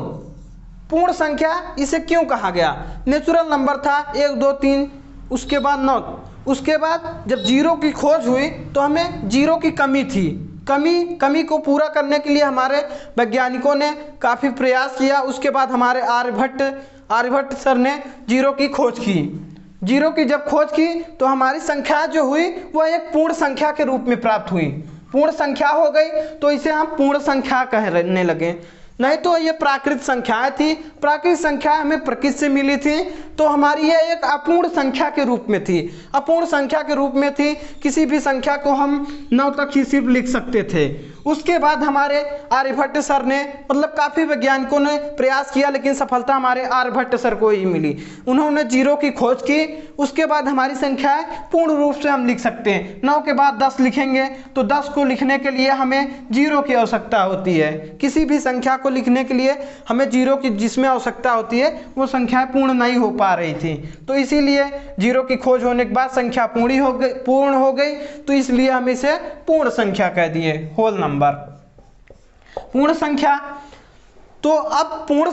पूर्ण संख्या इसे क्यों कहा गया? नेचुरल नंबर था 1, 2, 3, उसके बाद 9, उसके बाद जब 0 की खोज हुई तो हमें 0 की कमी थी। कमी को पूरा करने के लिए हमारे वैज्ञानिकों ने काफ़ी प्रयास किया। उसके बाद हमारे आर्यभट्ट सर ने 0 की खोज की। 0 की जब खोज की तो हमारी संख्या जो हुई वह एक पूर्ण संख्या के रूप में प्राप्त हुई। पूर्ण संख्या हो गई तो इसे हम पूर्ण संख्या कहने लगे। नहीं तो ये प्राकृत संख्याएं थी, प्राकृत संख्याएं हमें प्रकृति से मिली थी, तो हमारी ये एक अपूर्ण संख्या के रूप में थी, अपूर्ण संख्या के रूप में थी। किसी भी संख्या को हम 9 तक ही सिर्फ लिख सकते थे। उसके बाद हमारे आर्यभट्ट सर ने, मतलब काफ़ी वैज्ञानिकों ने प्रयास किया, लेकिन सफलता हमारे आर्यभट्ट सर को ही मिली। उन्होंने 0 की खोज की। उसके बाद हमारी संख्याएं पूर्ण रूप से हम लिख सकते हैं। 9 के बाद 10 लिखेंगे तो 10 को लिखने के लिए हमें 0 की आवश्यकता होती है। किसी भी संख्या को लिखने के लिए हमें 0 की जिसमें आवश्यकता होती है वो संख्याएं पूर्ण नहीं हो पा रही थी, तो इसीलिए 0 की खोज होने के बाद संख्या पूर्ण हो गई, तो इसलिए हम इसे पूर्ण संख्या कह दिए, होल नंबर, पूर्ण संख्या। तो अब पूर्ण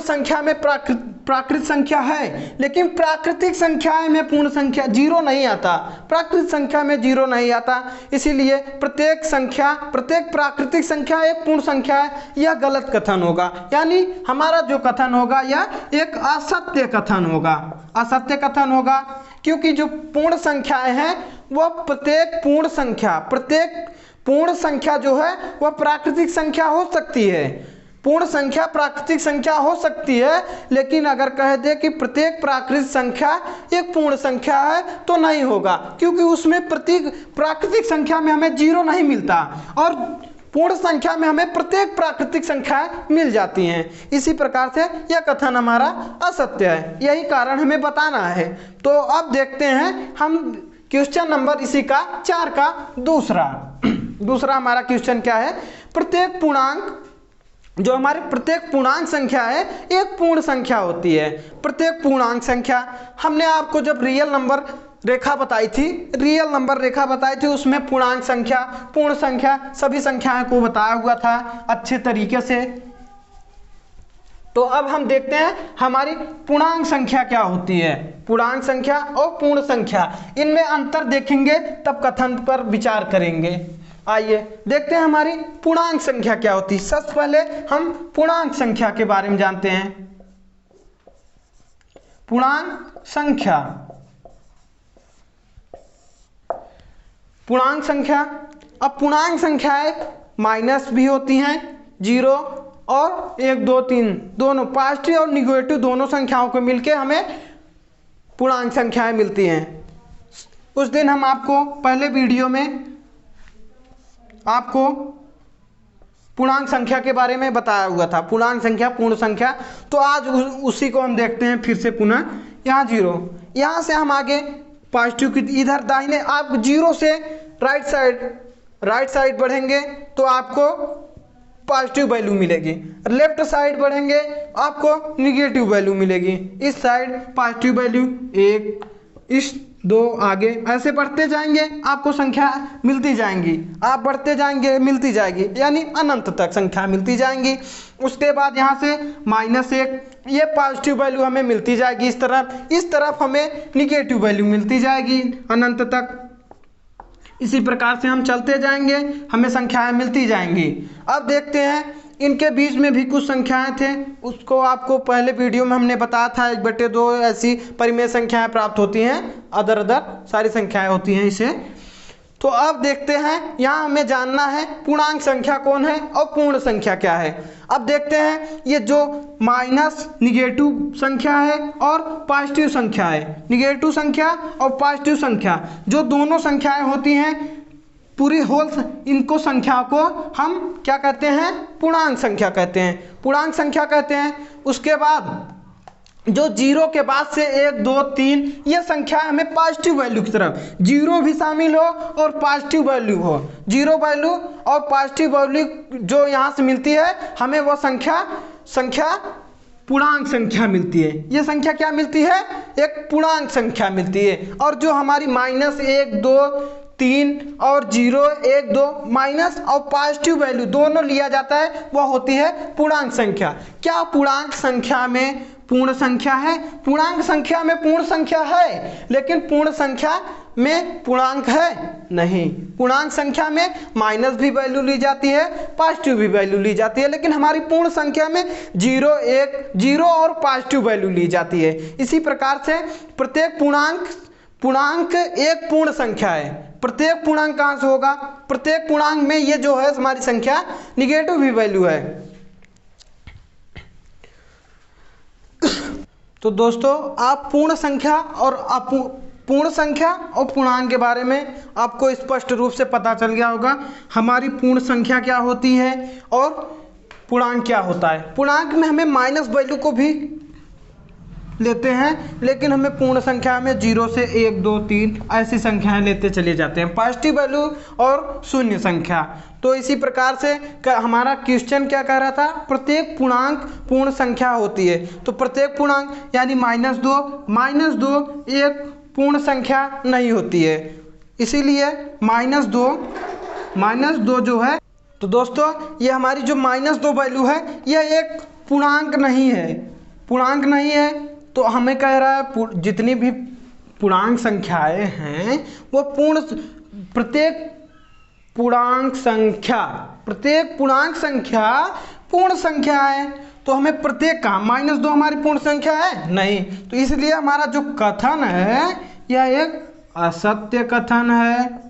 संख्या में प्राकृत संख्या है, लेकिन प्राकृतिक संख्याएं में पूर्ण संख्या 0 नहीं आता, प्राकृतिक संख्या में 0 नहीं आता। इसीलिए प्रत्येक प्राकृतिक संख्या एक पूर्ण संख्या है, यह गलत कथन होगा। यानी हमारा जो कथन होगा यह एक असत्य कथन होगा, असत्य कथन होगा, क्योंकि जो पूर्ण संख्याएं हैं वह प्रत्येक पूर्ण संख्या जो है वह प्राकृतिक संख्या हो सकती है, पूर्ण संख्या प्राकृतिक संख्या हो सकती है। लेकिन अगर कह दे कि प्रत्येक प्राकृतिक संख्या एक पूर्ण संख्या है तो नहीं होगा, क्योंकि उसमें प्रत्येक प्राकृतिक संख्या में हमें 0 नहीं मिलता और पूर्ण संख्या में हमें प्रत्येक प्राकृतिक संख्याएं मिल जाती हैं। इसी प्रकार से यह कथन हमारा असत्य है, यही कारण हमें बताना है। तो अब देखते हैं हम क्वेश्चन नंबर इसी का 4 का दूसरा हमारा क्वेश्चन क्या है। प्रत्येक पूर्णांक, जो हमारी प्रत्येक पूर्णांक संख्या है एक पूर्ण संख्या होती है। प्रत्येक पूर्णांक संख्या, हमने आपको जब रियल नंबर रेखा बताई थी, उसमें पूर्णांक संख्या, पूर्ण संख्या, सभी संख्याओं को बताया हुआ था अच्छे तरीके से। तो अब हम देखते हैं हमारी पूर्णांक संख्या क्या होती है। पूर्णांक संख्या और पूर्ण संख्या, इनमें अंतर देखेंगे तब कथन पर विचार करेंगे। आइए देखते हैं हमारी पूर्णांक संख्या क्या होती है। सबसे पहले हम पूर्णांक संख्या के बारे में जानते हैं। पूर्णांक संख्या, अब पूर्णांक संख्याएं माइनस भी होती हैं, 0 और 1 2 3 दोनों पॉजिटिव और निगेटिव दोनों संख्याओं को मिलके हमें पूर्णांक संख्याएं मिलती हैं। उस दिन हम आपको पहले वीडियो में आपको पूर्णांक संख्या के बारे में बताया हुआ था, पूर्णांक संख्या, पूर्ण संख्या। तो आज उसी को हम देखते हैं फिर से पुनः। यहाँ 0, यहाँ से हम आगे पॉजिटिव की इधर दाहिने, आप 0 से राइट साइड बढ़ेंगे तो आपको पॉजिटिव वैल्यू मिलेगी, लेफ्ट साइड बढ़ेंगे आपको निगेटिव वैल्यू मिलेगी। इस साइड पॉजिटिव वैल्यू 1, इस 2, आगे ऐसे बढ़ते जाएंगे आपको संख्या मिलती जाएंगी, आप बढ़ते जाएंगे मिलती जाएगी, यानी अनंत तक संख्या मिलती जाएंगी। उसके बाद यहाँ से -1, ये पॉजिटिव वैल्यू हमें मिलती जाएगी इस तरफ हमें निगेटिव वैल्यू मिलती जाएगी अनंत तक। इसी प्रकार से हम चलते जाएंगे, हमें संख्याएं मिलती जाएंगी। अब देखते हैं इनके बीच में भी कुछ संख्याएं थे, उसको आपको पहले वीडियो में हमने बताया था 1/2 ऐसी परिमेय संख्याएं प्राप्त होती हैं, अदर सारी संख्याएं होती हैं इसे। तो अब देखते हैं, यहाँ हमें जानना है पूर्णांक संख्या कौन है और पूर्ण संख्या क्या है। अब देखते हैं ये जो माइनस निगेटिव संख्या है और पॉजिटिव संख्या है, निगेटिव संख्या और पॉजिटिव संख्या जो दोनों संख्याएं होती हैं पूरी होल, इनको संख्या को हम क्या कहते हैं, पूर्णांक संख्या कहते हैं। उसके बाद जो 0 के बाद से 1 2 3 ये संख्या हमें पॉजिटिव वैल्यू की तरफ, 0 भी शामिल हो और पॉजिटिव वैल्यू हो, 0 वैल्यू और पॉजिटिव वैल्यू जो यहाँ से मिलती है हमें वो संख्या पूर्णांक संख्या मिलती है। ये संख्या क्या मिलती है, एक पूर्णांक संख्या मिलती है। और जो हमारी -1 2 3 और 0 1 2 माइनस और पॉजिटिव वैल्यू दोनों लिया जाता है, वह होती है पूर्णांक संख्या। क्या पूर्णांक संख्या में पूर्ण संख्या है? पूर्णांक संख्या में पूर्ण संख्या है, लेकिन पूर्ण संख्या में पूर्णांक है नहीं। पूर्णांक संख्या में माइनस भी वैल्यू ली जाती है, पॉजिटिव भी वैल्यू ली जाती है, लेकिन हमारी पूर्ण संख्या में 0 1 0 और पॉजिटिव वैल्यू ली जाती है। इसी प्रकार से प्रत्येक पूर्णांक एक पूर्ण संख्या है, प्रत्येक पूर्णांक कहाँ से होगा, प्रत्येक पूर्णांक में ये जो है हमारी संख्या निगेटिव भी वैल्यू है। तो दोस्तों आप पूर्ण संख्या और पूर्णांक के बारे में आपको स्पष्ट रूप से पता चल गया होगा। हमारी पूर्ण संख्या क्या होती है और पूर्णांक क्या होता है। पूर्णांक में हमें माइनस वैल्यू को भी लेते हैं, लेकिन हमें पूर्ण संख्या में 0 से 1 2 3 ऐसी संख्याएं लेते चले जाते हैं, पॉजिटिव वैल्यू और शून्य संख्या। तो इसी प्रकार से हमारा क्वेश्चन क्या कह रहा था, प्रत्येक पूर्णांक पूर्ण संख्या होती है। तो प्रत्येक पूर्णांक यानी -2 एक पूर्ण संख्या नहीं होती है, इसीलिए -2 जो है, तो दोस्तों ये हमारी जो -2 वैल्यू है यह एक पूर्णांक नहीं है। तो हमें कह रहा है जितनी भी पूर्णांक संख्याएं हैं वो प्रत्येक पूर्णांक संख्या पूर्ण संख्या है। तो हमें प्रत्येक का -2 हमारी पूर्ण संख्या है नहीं, तो इसलिए हमारा जो कथन है यह एक असत्य कथन है,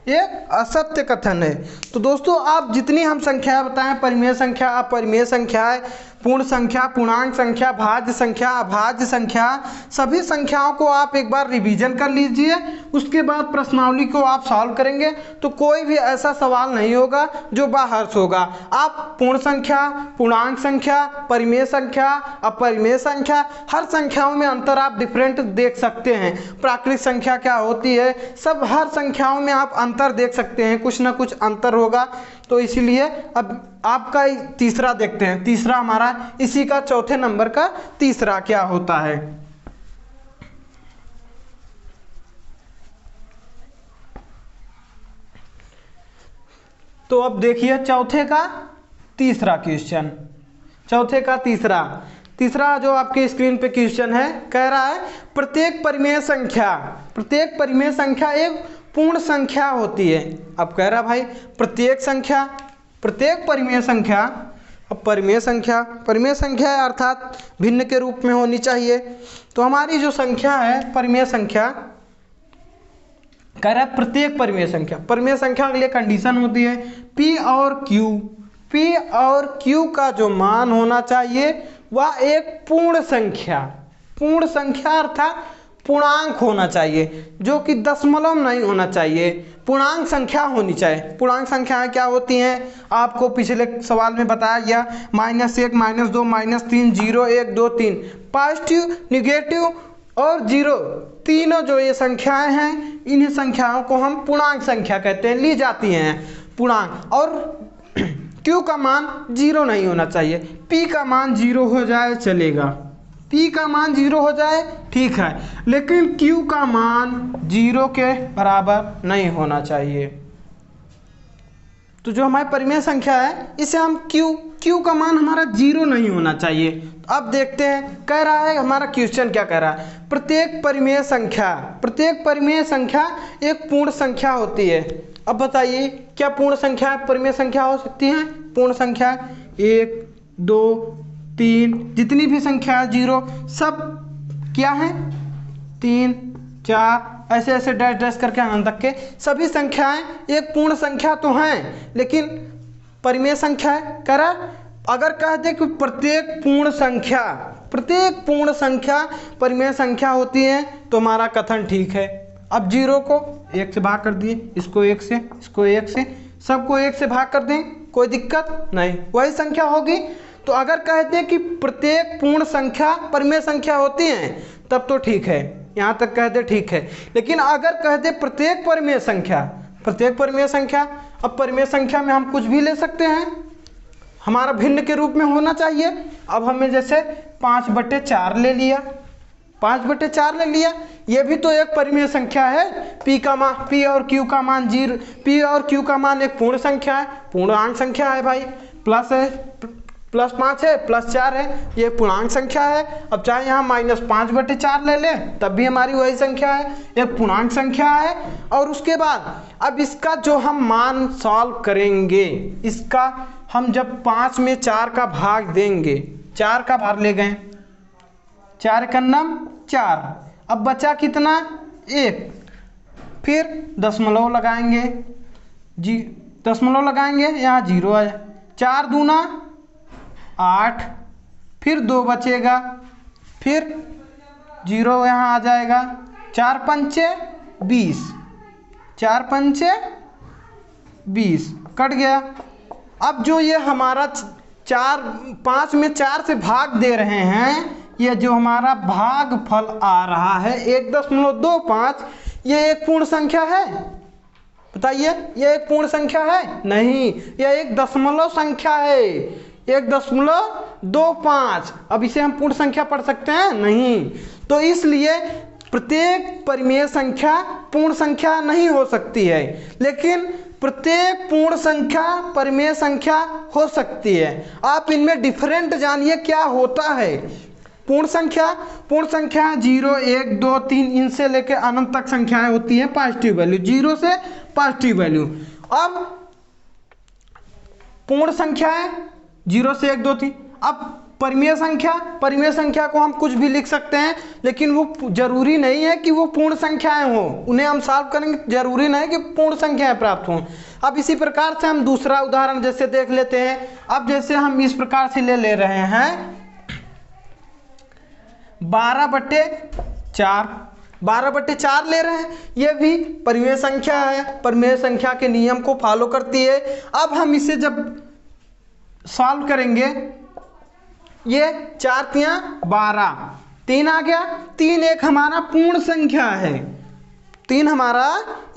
एक असत्य कथन है। तो दोस्तों आप जितनी हम संख्या बताएं, परिमेय संख्या, अपरिमेय संख्या, पूर्ण संख्या, पूर्णांक संख्या, भाज्य संख्या, अभाज्य संख्या, सभी संख्याओं को आप एक बार रिवीजन कर लीजिए। उसके बाद प्रश्नावली को आप सॉल्व करेंगे तो कोई भी ऐसा सवाल नहीं होगा जो बाहर से होगा। आप पूर्ण संख्या, पूर्णांक संख्या, परिमेय संख्या, अपरिमेय संख्या, हर संख्याओं में अंतर आप डिफरेंट देख सकते हैं। प्राकृतिक संख्या क्या होती है, सब हर संख्याओं में आप अंतर देख सकते हैं, कुछ ना कुछ अंतर होगा। तो इसीलिए अब आपका तीसरा देखते हैं, तीसरा हमारा इसी का चौथे नंबर का तीसरा क्या होता है। तो अब देखिए चौथे का तीसरा क्वेश्चन, चौथे का तीसरा जो आपके स्क्रीन पे क्वेश्चन है, कह रहा है प्रत्येक परिमेय संख्या एक पूर्ण संख्या होती है। अब कह रहा भाई प्रत्येक परिमेय संख्या, अब परिमेय संख्या अर्थात भिन्न के रूप में होनी चाहिए। तो हमारी जो संख्या है परिमेय संख्या, कह रहा है प्रत्येक परिमेय संख्या के लिए कंडीशन होती है P और Q का जो मान होना चाहिए वह एक पूर्ण संख्या अर्थात पूर्णांक होना चाहिए, जो कि दशमलव नहीं होना चाहिए, पूर्णांक संख्या होनी चाहिए। पूर्णांक संख्याएं क्या होती हैं आपको पिछले सवाल में बताया गया, -1 -2 -3 0 1 2 3, पॉजिटिव, नेगेटिव और 0 तीनों जो ये संख्याएं हैं, इन्हीं संख्याओं को हम पूर्णांक संख्या कहते हैं, ली जाती हैं पूर्णांक। और Q का मान 0 नहीं होना चाहिए, P का मान 0 हो जाए चलेगा, P का मान 0 हो जाए ठीक है, लेकिन Q का मान 0 के बराबर नहीं होना चाहिए। तो जो हमारी परिमेय संख्या है इसे हम Q का मान हमारा 0 नहीं होना चाहिए। तो अब देखते हैं, कह रहा है हमारा क्वेश्चन क्या कह रहा है, प्रत्येक परिमेय संख्या एक पूर्ण संख्या होती है। अब बताइए क्या पूर्ण संख्या परिमेय संख्या हो सकती है? पूर्ण संख्या 1 2 3 जितनी भी संख्या 0 सब क्या है, 3 4 ऐसे ऐसे डैश डैश करके अनंत तक के सभी संख्याएं एक पूर्ण संख्या तो हैं, लेकिन परिमेय संख्या है। कह रहा अगर कह दे कि प्रत्येक पूर्ण संख्या परिमेय संख्या होती है तो हमारा कथन ठीक है। अब 0 को 1 से भाग कर दिए, इसको 1 से, इसको 1 से, सबको 1 से भाग कर दें, कोई दिक्कत नहीं, वही संख्या होगी। तो अगर कहते हैं कि प्रत्येक पूर्ण संख्या परिमेय संख्या होती है तब तो ठीक है, यहाँ तक कहते ठीक है। लेकिन अगर कहते प्रत्येक परिमेय संख्या, अब परिमेय संख्या में हम कुछ भी ले सकते हैं, हमारा भिन्न के रूप में होना चाहिए। अब हमें जैसे 5/4 ले लिया, 5/4 ले लिया, ये भी तो एक परिमेय संख्या है। P और Q का मान 0, P और Q का मान एक पूर्ण संख्या है, पूर्णांक संख्या है भाई, प्लस है, +5 है, +4 है, ये पूर्णांक संख्या है। अब चाहे यहाँ -5/4 ले लें तब भी हमारी वही संख्या है, एक पूर्णांक संख्या है। और उसके बाद अब इसका जो हम मान सॉल्व करेंगे, इसका हम जब 5 में 4 का भाग देंगे, 4 का भाग ले गए, 4 का नाम 4, अब बचा कितना 1, फिर दशमलव लगाएंगे, दशमलव लगाएंगे, यहाँ 0 है, 4 दूना 8, फिर 2 बचेगा, फिर 0 यहाँ आ जाएगा, 4 पंचे 20, 4 पंचे 20 कट गया। अब जो ये हमारा 5 में 4 से भाग दे रहे हैं, ये जो हमारा भागफल आ रहा है 1.25, ये एक पूर्ण संख्या है? बताइए, ये एक पूर्ण संख्या है? नहीं, यह एक दशमलव संख्या है, 1.25। अब इसे हम पूर्ण संख्या पढ़ सकते हैं? नहीं। तो इसलिए प्रत्येक परिमेय संख्या पूर्ण संख्या नहीं हो सकती है, लेकिन प्रत्येक पूर्ण संख्या परिमेय संख्या हो सकती है। आप इनमें डिफरेंट जानिए क्या होता है। पूर्ण संख्या 0, 1, 2, 3 इनसे लेकर अनंत तक संख्याएं होती हैं पॉजिटिव वैल्यू, 0 से पॉजिटिव वैल्यू। अब पूर्ण संख्याएं 0 से 1, 2, 3। अब परिमेय संख्या को हम कुछ भी लिख सकते हैं, लेकिन वो जरूरी नहीं है कि वो पूर्ण संख्याएं हो, उन्हें हम सॉल्व करेंगे, जरूरी नहीं कि पूर्ण संख्याएं प्राप्त हों। अब इसी प्रकार से हम दूसरा उदाहरण जैसे देख लेते हैं। अब जैसे हम इस प्रकार से ले रहे हैं 12/4, 12/4 ले रहे हैं, ये भी परिमेय संख्या है, परिमेय संख्या के नियम को फॉलो करती है। अब हम इसे जब सॉल्व करेंगे, ये 4 तियां 12, 3 आ गया, 3 एक हमारा पूर्ण संख्या है, 3 हमारा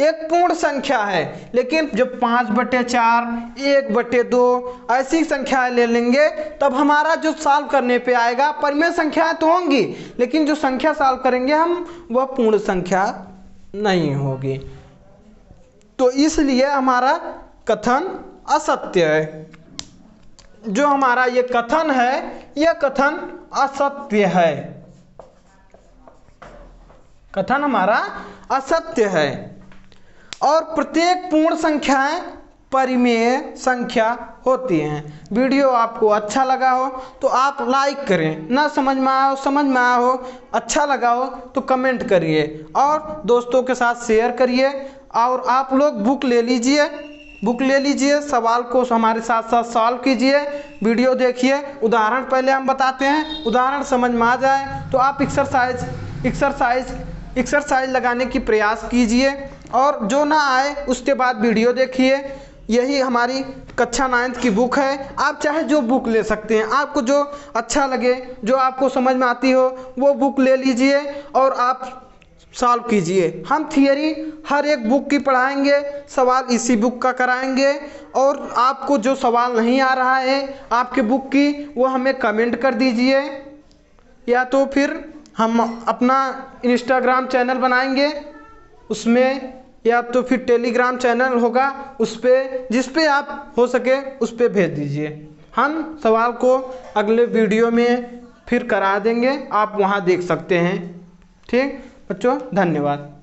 एक पूर्ण संख्या है। लेकिन जब 5/4, 1/2 ऐसी संख्याएं ले लेंगे, तब हमारा जो सॉल्व करने पे आएगा, परिमेय संख्याएं तो होंगी, लेकिन जो संख्या सॉल्व करेंगे हम, वह पूर्ण संख्या नहीं होगी। तो इसलिए हमारा कथन असत्य है। जो हमारा ये कथन है, यह कथन असत्य है, कथन हमारा असत्य है। और प्रत्येक पूर्ण संख्याएं परिमेय संख्या होती हैं। वीडियो आपको अच्छा लगा हो तो आप लाइक करें, ना समझ में आया हो, अच्छा लगा हो तो कमेंट करिए, और दोस्तों के साथ शेयर करिए। और आप लोग बुक ले लीजिए, सवाल को हमारे साथ साथ सॉल्व कीजिए, वीडियो देखिए। उदाहरण पहले हम बताते हैं, उदाहरण समझ में आ जाए तो आप एक्सरसाइज लगाने की प्रयास कीजिए, और जो ना आए उसके बाद वीडियो देखिए। यही हमारी कक्षा 9th की बुक है। आप चाहे जो बुक ले सकते हैं, आपको जो अच्छा लगे, जो आपको समझ में आती हो, वो बुक ले लीजिए और आप सॉल्व कीजिए। हम थियरी हर एक बुक की पढ़ाएंगे, सवाल इसी बुक का कराएंगे, और आपको जो सवाल नहीं आ रहा है आपके बुक की, वो हमें कमेंट कर दीजिए, या तो फिर हम अपना इंस्टाग्राम चैनल बनाएंगे उसमें, या तो फिर टेलीग्राम चैनल होगा उस पर, जिस पे आप हो सके उस पर भेज दीजिए। हम सवाल को अगले वीडियो में फिर करा देंगे, आप वहाँ देख सकते हैं। ठीक बच्चों, धन्यवाद।